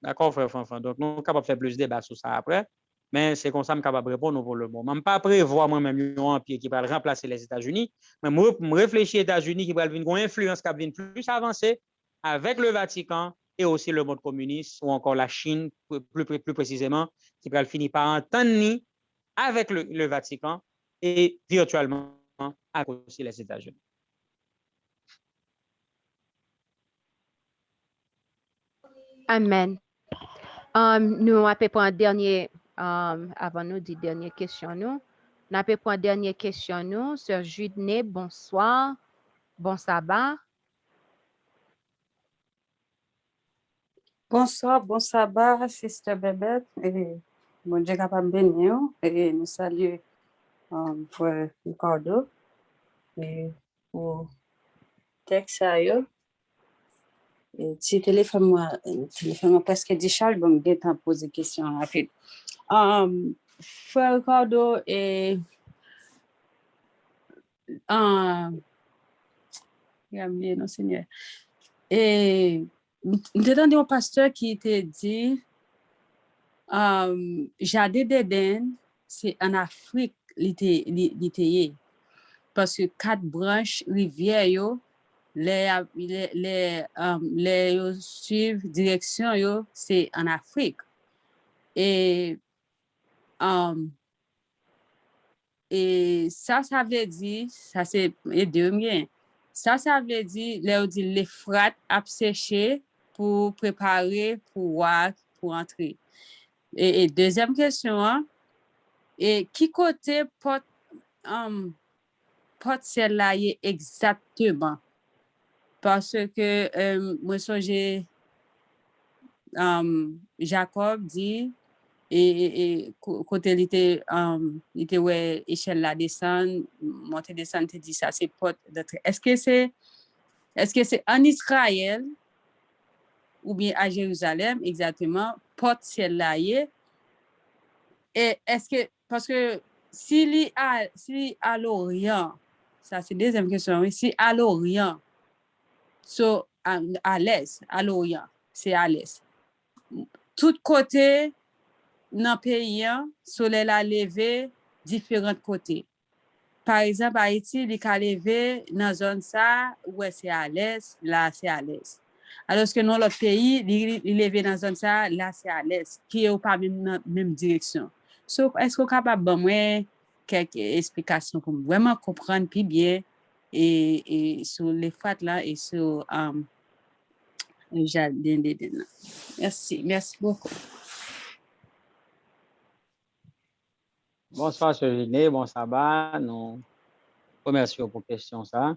D'accord, frère Fanfan? Donc, nous sommes capables de faire plus de débats sur ça après, mais c'est comme ça que je suis capable de répondre pour le moment. Je ne peux pas prévoir moi-même un empire qui va remplacer les États-Unis, mais je réfléchis aux États-Unis qui va avoir une influence qui va plus avancée avec le Vatican et aussi le monde communiste ou encore la Chine, plus précisément, qui va finir par entendre avec le Vatican et virtuellement avec aussi les États-Unis. Amen. Nous avons pour un dernier, avant nous dire dernière question, nous avons pour une dernière question, nous, Sœur Judney, bonsoir, bon sabbat. Bonsoir, bon sabbat, Sister Bebet, et bon Dieu capable de bénir, et nous saluons Frère Ricardo, et pour texte à eux. Et si téléphone moi presque dit Charles, bon, j'ai temps poser question rapide. Frère Ricardo et non Seigneur. Et j'ai entendu un pasteur qui était dit Jardin d'Éden, c'est en Afrique, l'ité. Parce que 4 branches rivières, les suivent direction, c'est en Afrique. Et ça veut dire, ça c'est bien. Ça veut dire, l'Euphrate a séché pour préparer pour entrer. Et deuxième question, et qui côté porte celle-là exactement? Parce que moi songe Jacob dit et côté il était ouais échelle la descendre monter descendre te dit ça c'est porte d'entrée. Est-ce que c'est en Israël ou bien à Jérusalem exactement porte celle-là? Et est-ce que parce que si à l'Orient, ça c'est deuxième question, oui, si à l'Orient, so à l'est, à l'Orient, c'est à l'est. Tout côté dans le pays, soleil a levé différents côtés. par exemple, Haïti, il est levé dans la zone ça, où c'est à l'est, là, c'est à l'est. Alors que dans l'autre pays, il est levé dans la zone ça, là, c'est à l'est, qui est pas même direction. So, est-ce que vous êtes capable de me quelques explications pour vraiment comprendre plus bien et sur les faits là et sur le jardin d'Éden. Merci beaucoup. Bonsoir, Sœur Liné, bon sabbat. Nous remercions pour la question. Ça.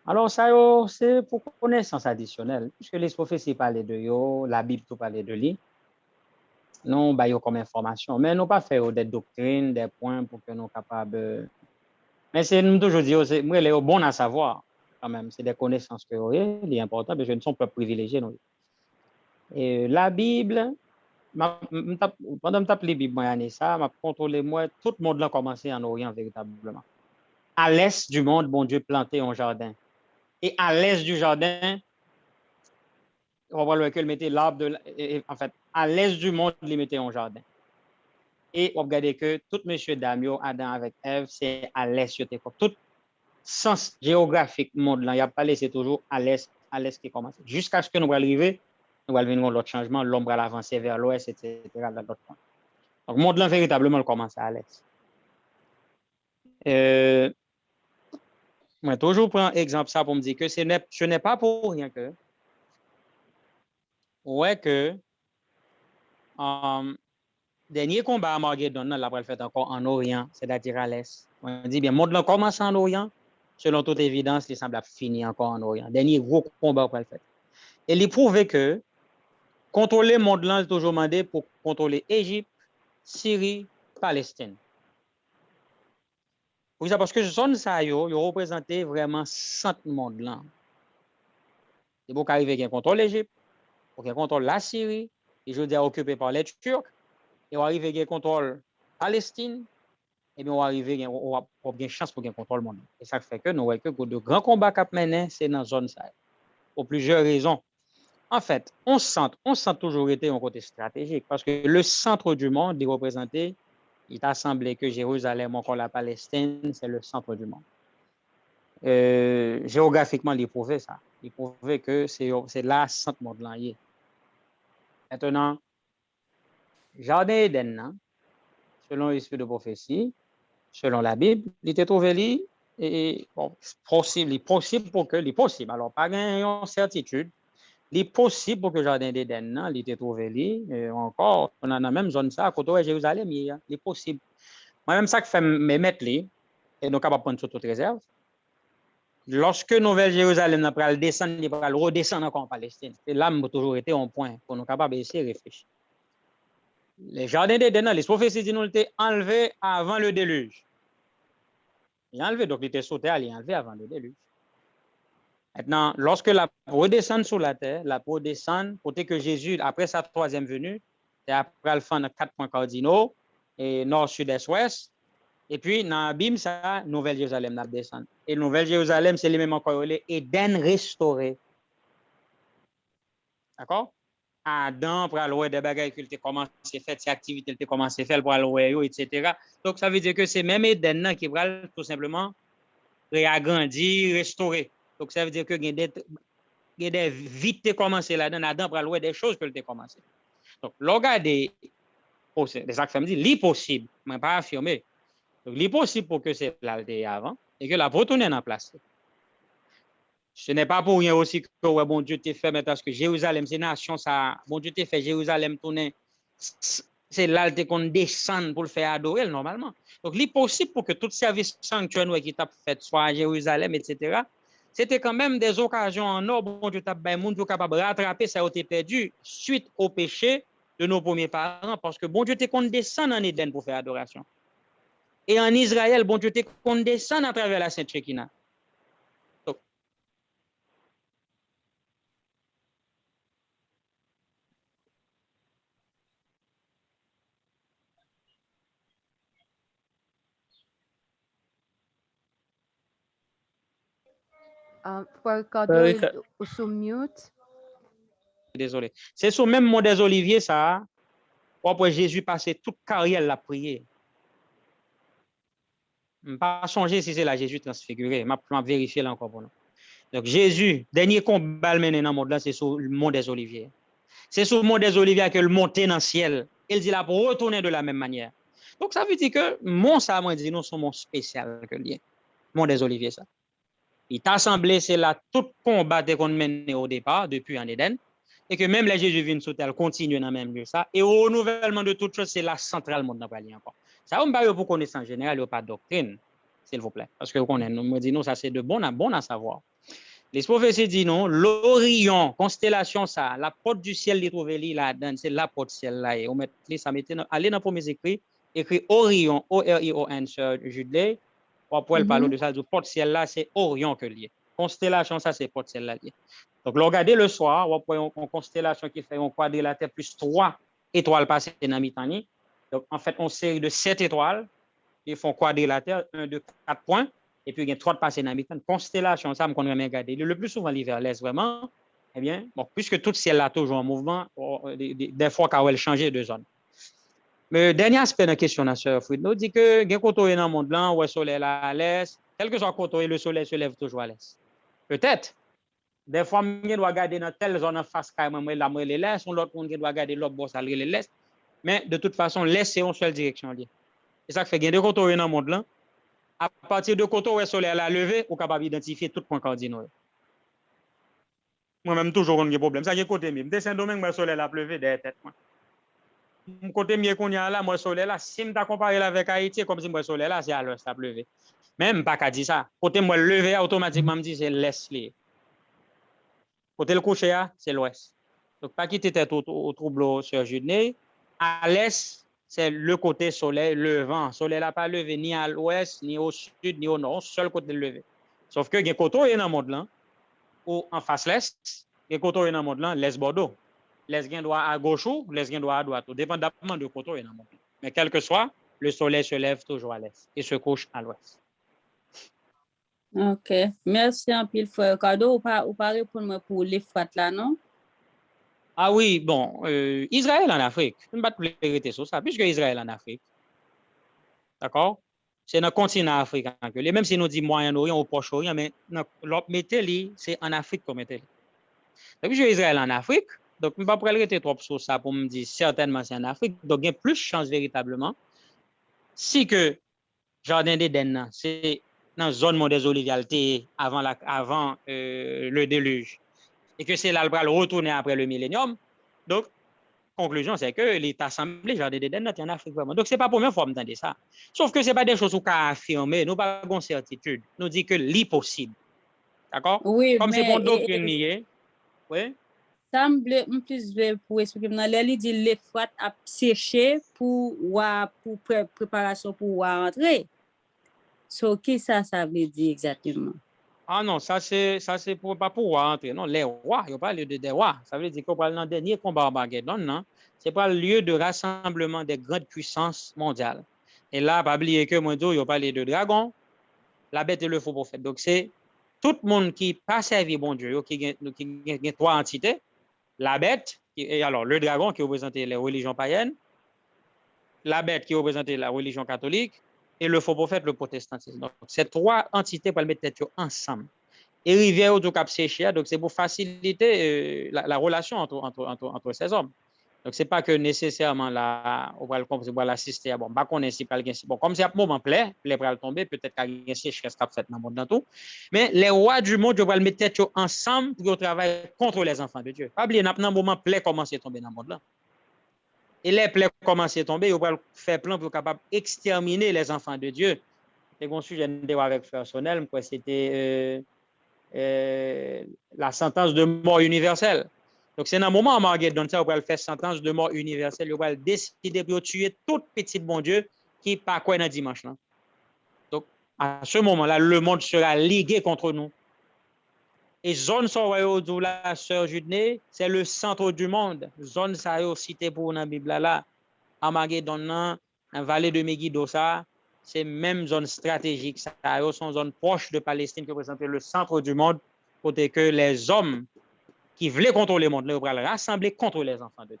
Alors, ça, c'est pour connaissance additionnelle, puisque les prophéties parlent de yo, la Bible tout parle de lui. Nous, bah, comme information, mais nous pas faire des doctrines, des points pour que nous capables. Mais c'est nous toujours dire, moi, les bon à savoir, quand même, c'est des connaissances que vous avez, il est important, parce que nous sommes pas privilégiés. Nous. Et la Bible, pendant que je tape les Bibles, ça, m'a contrôlé moi, tout le monde a commencé en Orient véritablement. À l'est du monde, bon Dieu planté un jardin. Et à l'est du jardin, on va voir que mettait l'arbre en fait, à l'est du monde, il mettait un jardin. Et on regarde que tout monsieur Damio, Adam avec Ève, c'est à l'est. Tout sens géographique monde là, il n'y a pas laissé toujours à l'est qui commence. Jusqu'à ce que nous arrivions, nous allons venir l'autre changement, l'ombre à l'avancer vers l'ouest, etc. Donc, le monde là, véritablement, commence à l'est. Moi, toujours prendre exemple ça pour me dire que ce n'est pas pour rien que, ouais, que, dernier combat à Armageddon, là, après le fait encore en Orient, c'est-à-dire à l'est. On dit bien, le monde là commence en Orient, selon toute évidence, il semble finir encore en Orient. Dernier gros combat après le fait. Et il prouve que contrôler le monde là, c'est toujours demandé pour contrôler Égypte, Syrie, Palestine. Pour ça, parce que zone ça, ils représentent vraiment centre monde là. Et pour qu'arriver à contrôler l'Égypte, pour qu'il contrôle la Syrie, et je dis occupé par les Turcs, et on arrive à contrôle Palestine, et bien on arrive on a bien chance pour qu'il contrôle le monde. Et ça fait que nous voyons que de grands combats qui menés, c'est dans la zone ça. Pour plusieurs raisons. En fait, on sent toujours été un côté stratégique, parce que le centre du monde est représenté, il t'a semblé que Jérusalem, encore la Palestine, c'est le centre du monde. Géographiquement, il prouvait ça. Il prouvait que c'est là centre monde là. Maintenant, Jardin Eden, selon l'esprit de prophétie, selon la Bible, il était trouvé là, et bon, possible pour que, il est possible, alors pas une certitude, il est possible pour que le Jardin d'Éden, il était trouvé là, encore, on a dans la même zone ça, à côté de Jérusalem, il est possible. Moi-même, ça que fait me mettre là, et nous capables de prendre sur toute réserve. Lorsque Nouvelle Jérusalem va descendre, il va redescendre encore en Palestine. Et là, nous toujours été un point pour nous capables d'essayer de réfléchir. Les jardins d'Éden, les prophéties disent nous étaient enlevés avant le déluge. Il est enlevé, donc il était sauté, il est enlevé avant le déluge. Maintenant, lorsque la redescend sur la terre, la redescend, côté que Jésus, après sa troisième venue, et après le fin de 4 points cardinaux, et nord, sud, est, ouest, et puis dans l'abîme, ça, Nouvelle Jérusalem n'a descend. Et Nouvelle Jérusalem, c'est les mêmes encore, Éden restauré. D'accord? Adam, pour aller des bagages qu'il a commencé à faire, ces activités qu'il a commencé à faire pour aller, etc. Donc, ça veut dire que c'est même Éden qui va tout simplement réagrandir, restaurer. Donc, ça veut dire que il y a des vite commencé là-dedans, Adam pour aller des choses que il a commencé. Donc, regardez, c'est ça que ça me dit, l'impossible, mais pas affirmé. Donc, l'impossible pour que c'est là avant et que la retourne en place. Ce n'est pas pour rien aussi que bon Dieu t'a fait maintenant parce que Jérusalem, c'est nation ça. Bon Dieu t'a fait Jérusalem tourner. C'est là qu'on descend pour le faire adorer normalement. Donc, il est possible pour que tout service sanctuaire qui t'a fait, soit à Jérusalem, etc., c'était quand même des occasions en or. Bon Dieu t'a bien monde capable de rattraper ça a été perdu suite au péché de nos premiers parents parce que bon Dieu t'a qu'on descend en Éden pour faire adoration. Et en Israël, bon Dieu t'a qu'on descend à travers la Sainte Shekinah. Frère Ricardo, sous mute. Désolé. C'est sur même mot des oliviers, ça. Après Jésus passait toute carrière la prière. Pas changer si c'est là Jésus transfiguré. Je vais vérifier là encore pour nous. Donc, Jésus, dernier combat mené dans le monde là, c'est sur le mont des Oliviers. C'est sur le mont des Oliviers que le monté dans le ciel. Il dit là pour retourner de la même manière. Donc, ça veut dire que mon ça, moi, dit, nous sommes spécial que lien. Mont des Oliviers, ça. Il t'a semblé, c'est là tout combat qu'on mené au départ, depuis en Éden, et que même les Jésus viennent sur terre, continuent dans le même lieu, ça. Et au renouvellement de toutes choses, c'est la centrale monde n'a pas lié encore. Ça, on va pour connaissance générale, il n'y a pas de doctrine, s'il vous plaît. Parce que nous me dit, non, ça c'est de bon à savoir. Les prophéties disent non, l'Orion, constellation, ça, la porte du ciel, les trouver là-dedans, c'est la porte du ciel là. Et on met ça, allez dans le premier écrit Orion, O-R-I-O-N, sur Jude. On pourrait parler de ça, du porte ciel là, c'est Orion que lié. Constellation, ça, c'est porte ciel là lié. Donc, regardez le soir, on voit une constellation qui fait un quadrilatère plus 3 étoiles passées dans Mitani. Donc, en fait, on série de 7 étoiles, ils font quadrilatère, 1, 2, 4 points. Et puis, il y a 3 passés dans la constellation, ça, qu'on aime regarder. Le plus souvent, l'hiver l'est vraiment, eh bien, bon, puisque tout le ciel là toujours en mouvement, des fois, quand elle change de zone. Le dernier aspect de la question, Sœur Fruit, nous dit que, il y a côté dans le monde là, où le soleil là à l'est, quel que soit côté, le soleil se lève toujours à l'est. Peut-être. Des fois, on doit regarder dans telle zone en face, quand même, là, moi, l'est, ou l'autre, on doit regarder l'autre boss, l'est. Mais de toute façon, l'est, c'est une seule direction. C'est ça qui fait qu'il y a des côtés dans le monde là. À partir de côté où le soleil a levé, on est capable d'identifier tout point cardinal. Moi-même, toujours, on a des problèmes. Ça, il y a côté mieux. De Saint-Domingue, le soleil a levé derrière tête. Mon côté mieux qu'on y a là, moi, le soleil là, si je compare avec Haïti, comme si moi, le soleil là, c'est à l'ouest, ça levé. Même pas qu'à dire ça. Côté moi, le levé, automatiquement, me dit c'est l'est. Côté le coucher, c'est l'ouest. Donc, pas quitter tête au trouble sur Jude. À l'est, c'est le côté soleil levant. Le soleil n'a pas levé ni à l'ouest, ni au sud, ni au nord, seul côté levé. Sauf que il y a côté dans le monde là, ou en face l'est, il y a côté dans le monde là, l'est Bordeaux. L'est doit à gauche ou l'est doit à droite, dépendamment de côté dans le monde. Mais quel que soit, le soleil se lève toujours à l'est et se couche à l'ouest. Ok, merci un peu, frère Ricardo. Ou pas répondre pour les fêtes là, non? Ah oui, bon, Israël en Afrique, je ne vais pas vérité sur ça, puisque Israël en Afrique, d'accord? C'est dans le continent africain, même si nous disons Moyen-Orient ou Proche-Orient, mais l'autre métier, c'est en Afrique comme métier. Donc, puisque Israël en Afrique, donc je ne vais pas rester trop sur ça pour me dire certainement c'est en Afrique, donc il y a plus de chance véritablement, si que Jardin d'Éden, c'est dans la zone des Oliviers avant le déluge, et que c'est là le retourner après le millénium. Donc, conclusion, c'est que l'État assemblé Jardin d'Éden est en Afrique vraiment. Donc, ce n'est pas la première fois que m'entendez ça. Sauf que ce n'est pas des choses qu'on a affirmées, nous n'avons pas de certitude. Nous disons que l'impossible. D'accord? Oui, comme c'est mais pour doctrine liée. Oui. Ça me plus pour expliquer. Il dit les fêtes à sécher pour préparation pour rentrer. So, qu'est-ce que ça veut dire exactement? Ah non, ça c'est pour pas pouvoir entrer. Non, les rois, il parle de des rois. Ça veut dire qu'on parle dans le dernier combat Armageddon, non? C'est pas le lieu de rassemblement des grandes puissances mondiales. Et là, pas oublier que moi, il parle de dragon, la bête et le faux prophète. Donc c'est tout le monde qui pas servi bon Dieu, qui a 3 entités. La bête, et alors le dragon qui représente les religions païennes, la bête qui représente la religion catholique, et le faux prophète, le protestantisme. Donc, ces 3 entités pour mettre tête ensemble. Et rivière au cap séché, donc c'est pour faciliter la relation entre ces hommes. Donc, ce n'est pas que nécessairement on va l'assister à bon, bah, qu'on est bon, comme c'est un moment plaît, les bras tomber, peut-être qu'il y a une sécheresse qui a fait dans le monde dans tout. Mais les rois du monde, ils vont mettre tête ensemble pour travailler contre les enfants de Dieu. Pas oublier, dans un moment plaît commence à tomber dans le monde là. Et les plaies commencent à tomber, ils vont faire plan pour capable exterminer les enfants de Dieu. C'est un sujet avec Frère Sonel, c'était la sentence de mort universelle. Donc, c'est dans un moment où Armageddon, on va faire sentence de mort universelle, on va décider de tuer tout petit bon Dieu qui n'est pas quoi dans dimanche. Là. Donc, à ce moment-là, le monde sera ligué contre nous. Et zone Sorwayo la sœur Judney, c'est le centre du monde. Zone ça cité pour dans la Bible là. Armageddon, dans la vallée de Megiddo, ça, c'est même zone stratégique. Ça sont zone proche de Palestine qui représente le centre du monde, côté que les hommes qui voulaient contrôler le monde, ils vont rassembler contre les enfants de Dieu.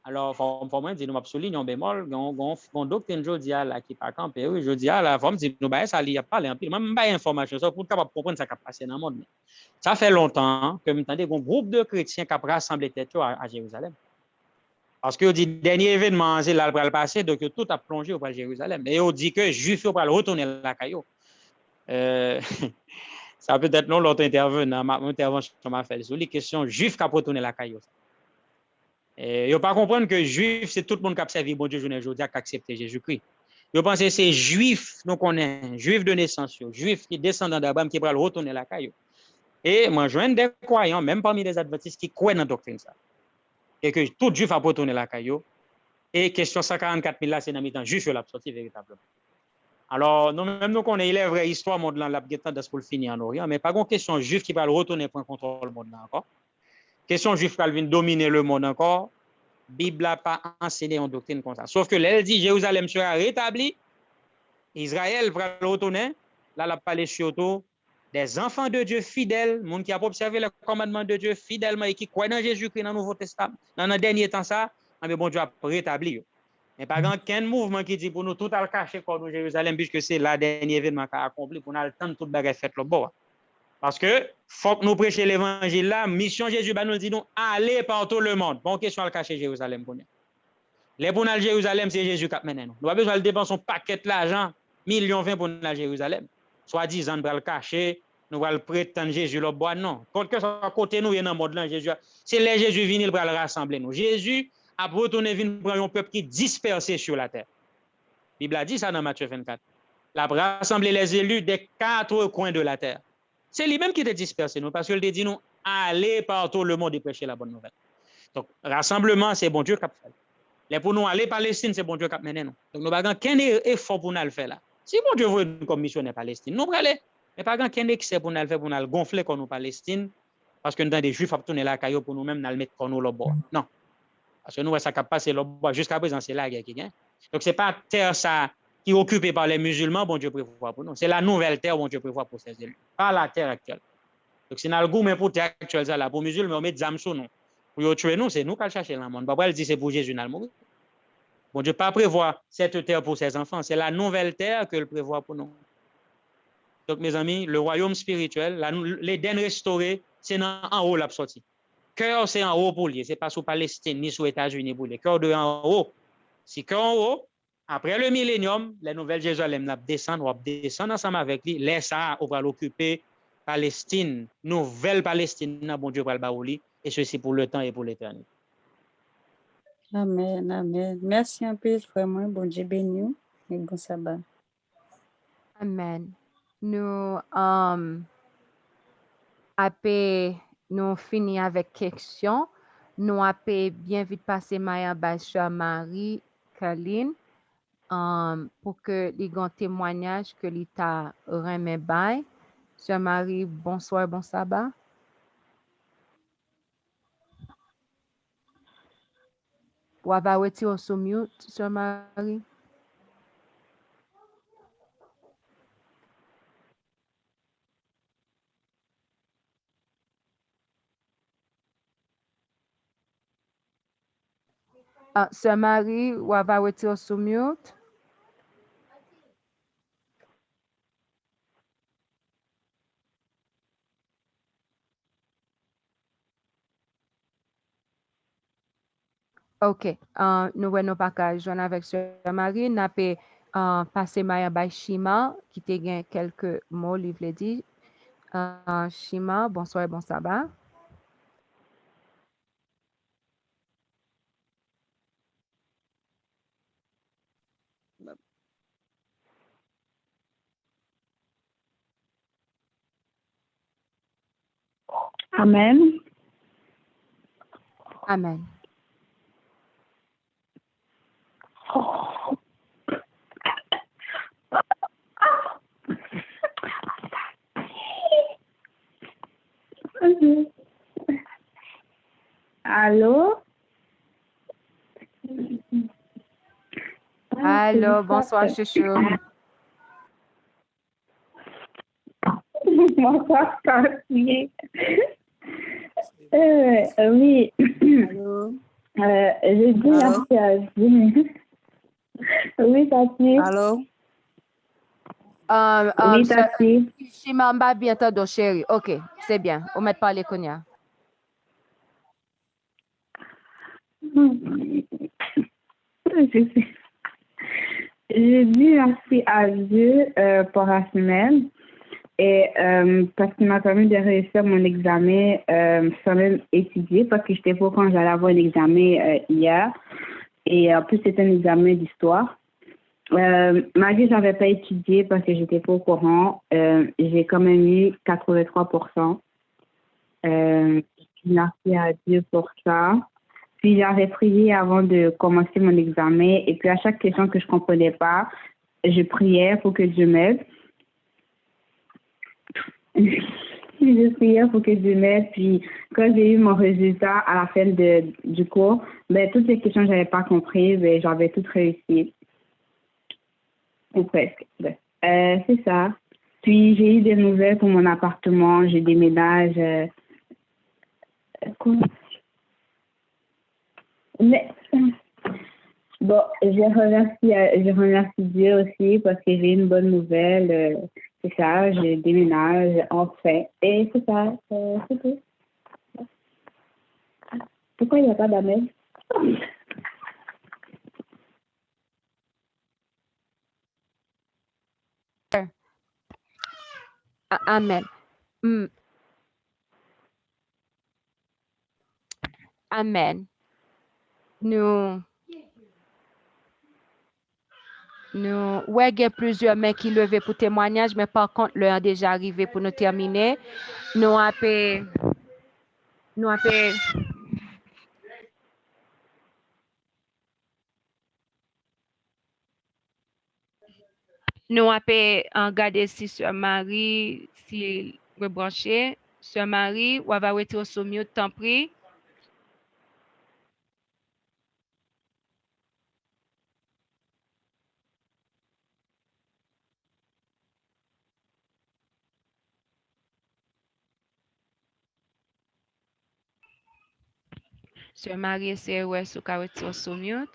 Alors, faut moi dire nous m'a souligné en bémol, gon doctrine jodi là qui pas camper, oui, jodi là, faut me dire nous ba ça li a parler en pile, même pas information ça pour capable comprendre ça qui passé dans le monde. Ça fait longtemps que m'entendez un groupe de chrétiens qui a rassemblé tête à Jérusalem. Parce que dit dernier événement c'est là le passé donc tout a plongé au Jérusalem et on dit que juifs va retourner la caillou. Ça peut être non l'autre intervenant ma intervention m'a fait sur les questions juifs qui a retourné la caillou. Et yo pas comprendre que juif c'est tout le monde qui a servi bon Dieu journée aujourd'hui qui accepter Jésus-Christ. Yo pense c'est juif nous connaît, juif de naissance, juif qui descendant d'Abraham qui va retourner la caillou. Et moi joins des croyants même parmi les adventistes qui croient dans la doctrine ça. Et que tout juif a retourné la caillou. Et question 144 000 là c'est dans mi-temps juif l'a sorti véritablement. Alors nous même nous connaît il est vrai histoire monde là l'a tendance pour le finir en Orient mais pas une question juif qui va retourner pour contrôler le monde là encore. Question juif qui va dominer le monde encore. Bible n'a pas enseigné une doctrine comme ça. Sauf que l'elle dit Jérusalem sera rétabli, Israël va retourner, là la parlé surtout des enfants de Dieu fidèles, monde qui a observé le commandement de Dieu fidèlement et qui croient dans Jésus-Christ dans le Nouveau Testament. Dans le dernier temps ça, mais bon Dieu a rétabli. Mais par exemple, qu'un mouvement qui dit pour nous tout à le cacher comme Jérusalem puisque c'est le dernier événement qui a accompli pour nous le temps de tout bagarre fait le bon. Parce que faut que nous prêcher l'évangile là, mission Jésus nous dit nous aller partout le monde. Bon question à cacher Jérusalem connaît. Les pour aller Jérusalem c'est Jésus qui mène nous. Nous pas besoin de dépenser un paquet d'argent, millions 20 pour aller Jérusalem. Soit disant nous va le cacher, nous va le prétendre Jésus le bois non. Quand que soit côté nous dans le monde là Jésus, c'est les Jésus venir pour le rassembler nous. Jésus a retourné venir prendre un peuple qui dispersé sur la terre. La Bible a dit ça dans Matthieu 24. La rassembler les élus des 4 coins de la terre. C'est lui-même qui t'a dispersé nous, parce qu'il t'a dit nous, allez partout le monde et prêcher la bonne nouvelle. Donc, rassemblement, c'est bon Dieu qui a fait. Les pour nous aller Palestine, c'est bon Dieu qui a mené nous. Donc, nous n'avons qu'un effort pour nous le faire là. Si bon Dieu veut nous comme missionnaire Palestine, nous allons aller. Mais pas qu'un excès pour nous le faire, pour nous gonfler comme nous Palestine, parce que nous avons des juifs à tourner la caillou pour nous-mêmes, nous le mettre comme nous le bord. Non. Parce que nous, ça a passé le bord. Jusqu'à présent, c'est la guerre qui gagne. Donc, ce n'est pas terre ça qui est occupée par les musulmans, bon Dieu prévoit pour nous. C'est la nouvelle terre, bon Dieu prévoit pour ses élus. Pas la terre actuelle. Donc, c'est dans le goût, mais pour terre actuelle, ça là, pour musulmans, on met des âmes sur nous. Pour tuer nous, c'est nous qui allons chercher dans le monde. Papa, elle dit c'est pour Jésus dans le monde. Bon Dieu pas prévoit cette terre pour ses enfants. C'est la nouvelle terre que le prévoit pour nous. Donc, mes amis, le royaume spirituel, l'Éden restauré, c'est en haut la sortie. Cœur, c'est en haut pour lui. Ce n'est pas sous Palestine, ni sous États-Unis pour lui. Cœur de en haut. Si cœur en haut, après le millénium, la nouvelle Jérusalem va descendre ensemble avec lui. Laisse ça, on va l'occuper. Palestine, nouvelle Palestine, bon Dieu va le baouli. Et ceci pour le temps et pour l'éternité. Amen, amen. Merci un peu, vraiment. Bon Dieu béni et bon sabbat. Amen. Nous nous fini avec question. Nous avons bien vite passé Maya Bacha Marie Kaline pour que les grands témoignages que l'État remet bail. Sœur Marie, bonsoir, bon sabbat. Ou va retirer au mute, Sœur Marie. Sœur Marie, ou va retirer au mute. OK. Nous venons pas qu'à joindre avec Sœur Marie. Nous avons passé Maya by Shima, qui te gagne quelques mots, livre dit. Shima, bonsoir et bon sabbat. Amen. Amen. Allô? Allô, bonsoir, chouchou. Bonsoir, Papier. Oui. Allô? Je dis Allô? merci à vous. Oui, Tati. Allô? Oui, Tati. Chimamba bientôt, chérie. OK, c'est bien. On met pas les cognacs. Je dis merci à Dieu pour la semaine et parce qu'il m'a permis de réussir mon examen sans même étudier parce que j'étais pas quand j'allais avoir un examen hier et en plus c'était un examen d'histoire. Malgré que j'avais pas étudié parce que j'étais pas au courant, j'ai quand même eu 83%. Merci à Dieu pour ça. Puis j'avais prié avant de commencer mon examen et puis à chaque question que je comprenais pas, je priais pour que Dieu m'aide. Je priais pour que Dieu m'aide. Puis quand j'ai eu mon résultat à la fin du cours, ben, toutes les questions que j'avais pas comprises, ben, j'avais toutes réussi. Ou presque. Ben, c'est ça. Puis j'ai eu des nouvelles pour mon appartement. J'ai déménagé. Quoi? Mais bon, je remercie Dieu aussi parce que j'ai une bonne nouvelle. C'est ça, je déménage enfin. Et c'est ça, c'est tout. Pourquoi il n'y a pas d'amen? Amen. Amen. Nous, ouais, il y a plusieurs mains qui levaient pour témoignage, mais par contre, l'heure est déjà arrivé pour nous terminer. Nous avons regardé si Sœur Marie, si rebranché. Sœur Marie, ou va retirer au mieux, t'en prie. Sœur Marie, c'est ouais, sous qu'à retirer au mieux.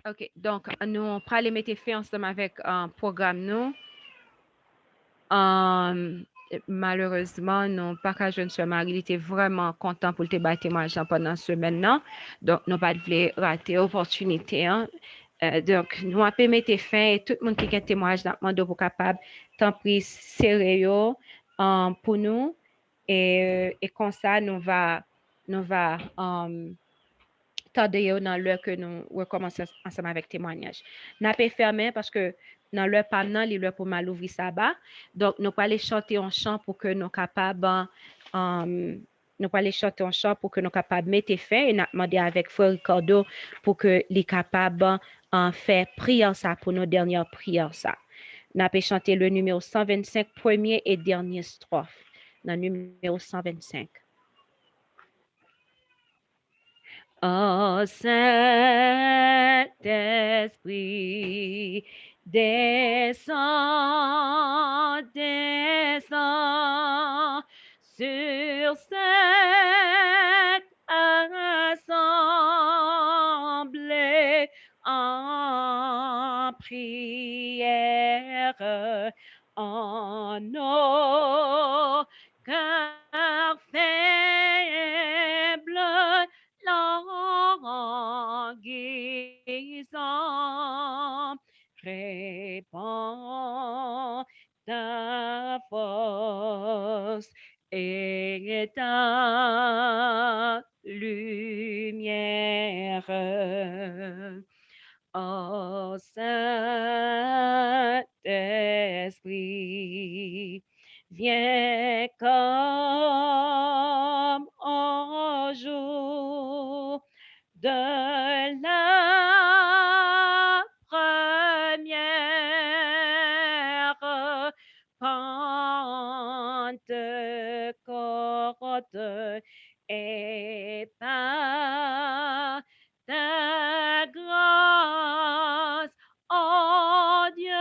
OK, donc nous on prend les mettre fait ensemble avec un programme nous. Malheureusement, non pas qu'à jeune Sœur Marie, il était vraiment content pour te battre témoignage pendant ce semaine. Donc, nous pas voulu rater l'opportunité. Hein. Donc, nous avons mettre fin et tout le monde qui a témoignage dans le monde pour capable tant pis sérieux pour nous. Et comme ça, nous va tarder dans l'heure que nous recommençons ensemble avec témoignage. Nous avons fermé parce que dans l'heure pas non, l'heure pour mal ouvrir sabbat. Donc, nous allons chanter en chant pour que nous capables nous allons chanter en chant pour que nous capables mettre fin et nous demander avec Frère Ricardo pour que les capables faire prière ça pour nos dernières prières ça. Nous allons chanter le numéro 125, premier et dernier strophe. Dans le numéro 125. Ô Saint-Esprit, descends, descends sur cette assemblée en prière, en nos cœurs faibles, languissant, répands ta force et ta lumière. Ô Saint-Esprit, viens comme au jour de la première Pentecôte et par ta grâce, oh Dieu,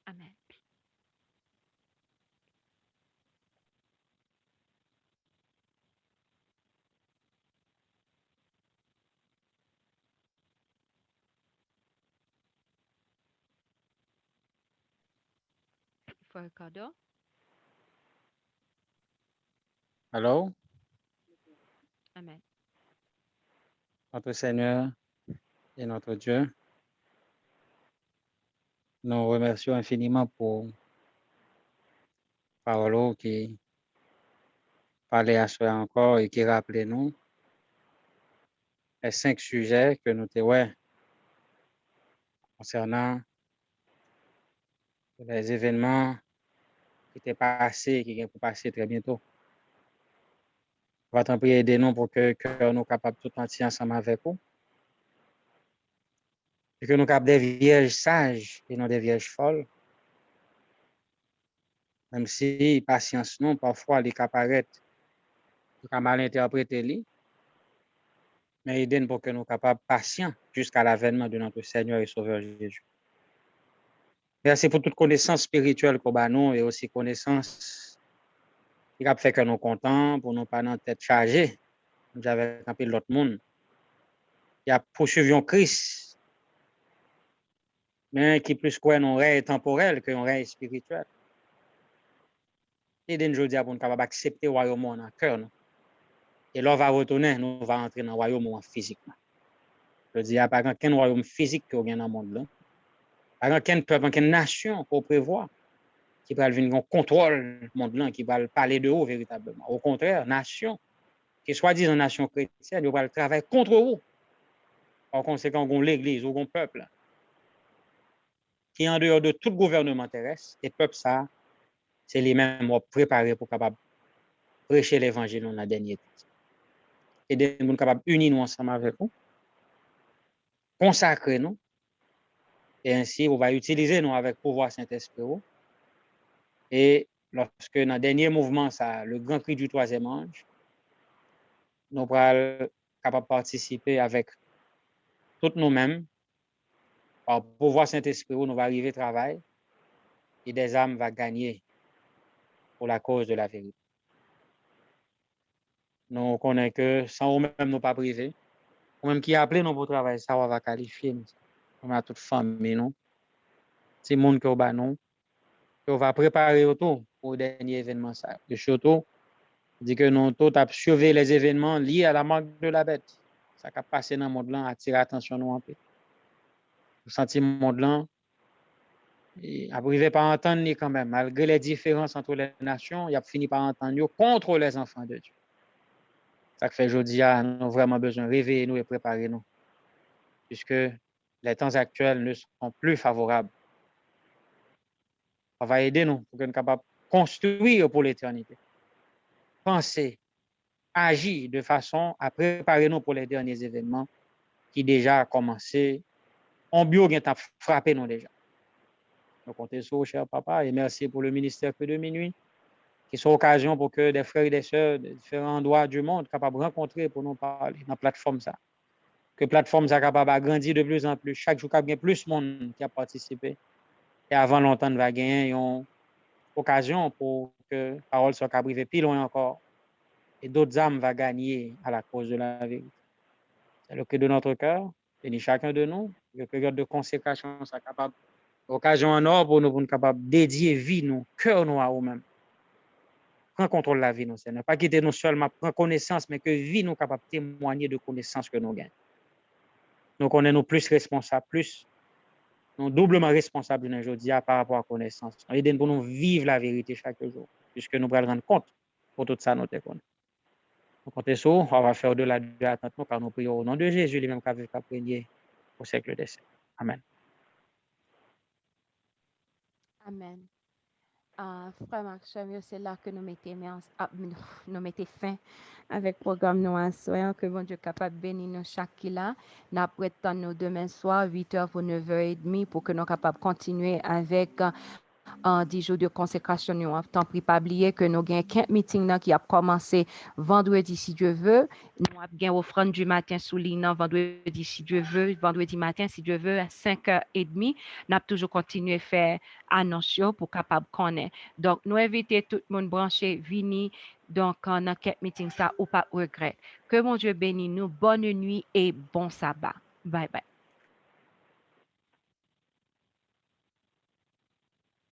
Amen. Frère Ricardo. Alors, Amen. notre Seigneur et notre Dieu, nous remercions infiniment pour Paolo qui parlait à soi encore et qui rappelait nous les 5 sujets que nous avons concernant les événements qui étaient passés, qui vont passer très bientôt. On va t'en prier aider nous pour que nous soyons capables tout entier ensemble avec vous. Et que nous capables des vierges sages et non des vierges folles. Même si patience non, parfois les cas paraître, les mal interpréter, mais aider pour que nous soyons capables patients jusqu'à l'avènement de notre Seigneur et Sauveur Jésus. Merci pour toute connaissance spirituelle qu'on a nous et aussi connaissance qui a fait que nous contents pour nous pas dans tête chargée. Nous avons un peu l'autre monde. Il y a poursuivi Christ, mais qui plus quoi un rêve temporel que un rêve spirituel. Et nous dis pour nous capable accepter le royaume dans le cœur. Et là, on va retourner, nous va entrer dans le royaume physiquement. Je dis, il n'y a pas aucun royaume physique qui est dans le monde. Là. Pas aucun peuple, aucune nation qu'on prévoit qui va venir contrôle le monde là, qui va parler de haut véritablement. Au contraire, nation, qui soit disant nation chrétienne, ils vont travailler contre vous. Par conséquent, on l'église ou on peuple qui est en dehors de tout gouvernement terrestre, et peuple ça, c'est les mêmes préparés pour capable prêcher l'évangile dans la dernière temps. Et des gens capables unir nous ensemble avec vous, consacrer nous, et ainsi on va utiliser nous avec pouvoir Saint-Esprit. Et lorsque dans le dernier mouvement, ça, le grand cri du troisième ange, nous pourrons capable participer avec toutes nous-mêmes, par pouvoir Saint-Esprit, nous va arriver au travail, et des âmes vont gagner pour la cause de la vérité. Nous connaissons que sans nous-mêmes, nous pas privés. Ou même qui appelé nous pour travail, ça va qualifier nous. On a toute famille, nous. C'est le monde qui va nous. On va préparer autour pour le dernier événement. Ça. Et surtout, dit que nous tous avons surveillé les événements liés à la marque de la bête. Ça qui a passé dans le monde là, attirer l'attention nous un peu. Vous sentez le monde là, et arrivé par entendre quand même, malgré les différences entre les nations, il a fini par entendre contre les enfants de Dieu. Ça fait aujourd'hui, nous avons vraiment besoin de réveiller nous et préparer nous. Puisque les temps actuels ne sont plus favorables. On va aider nous pour que nous soyons capables de construire pour l'éternité. Penser, agir de façon à préparer nous pour les derniers événements qui déjà commencé. On bio qui a frappé nous déjà. Nous comptons sur vous, cher papa, et merci pour le ministère que de minuit, qui sont occasion pour que des frères et des sœurs de différents endroits du monde soient capables de rencontrer pour nous parler dans la plateforme ça. Que la plateforme soit capable d'agrandir de plus en plus. Chaque jour, il y a plus de monde qui a participé. Et avant longtemps, on va gagner une occasion pour que la parole soit arrivée plus loin encore. Et d'autres âmes vont gagner à la cause de la vérité. C'est le cri de notre cœur. Bénis chacun de nous. Le période de consécration soit capable. Occasion en or pour nous, pour nous capables de dédier vie, nous, cœur nous à nous-mêmes. Prends contrôle de la vie, nous, Seigneur. Pas quitter nous seulement, prendre connaissance, mais que vie nous capable de témoigner de connaissances que nous gagnons. Donc, on est nous plus responsables, plus nous doublement responsables aujourd'hui par rapport à la connaissance. Aidez-nous pour nous vivre la vérité chaque jour, puisque nous allons rendre compte pour tout ça, nous te connaissons. Nous comptons sur, on va faire au-delà de l'attente, car nous prions au nom de Jésus, lui-même qui a prié au siècle des siècles. Amen. Amen. Frère Maxime, c'est là que nous mettons fin avec le programme nous en soyant que bon Dieu capable de bénir nous chaque qui là. Nous attendons nous demain soir 8h pour 9h30 pour que nous capables de continuer avec en 10 jours de consécration. Nous avons pris pas oublier que nous avons un camp meeting là, qui a commencé vendredi si Dieu veut. Nous avons une offrande du matin sous l'INA vendredi si Dieu veut, vendredi matin si Dieu veut à 5h30. Nous avons toujours continué à faire annonce pour capable connaître. Donc, nous invitons tout le monde branché, vini. Donc, on a camp meeting ça ou pas regret. Que mon Dieu bénisse nous. Bonne nuit et bon sabbat. Bye bye.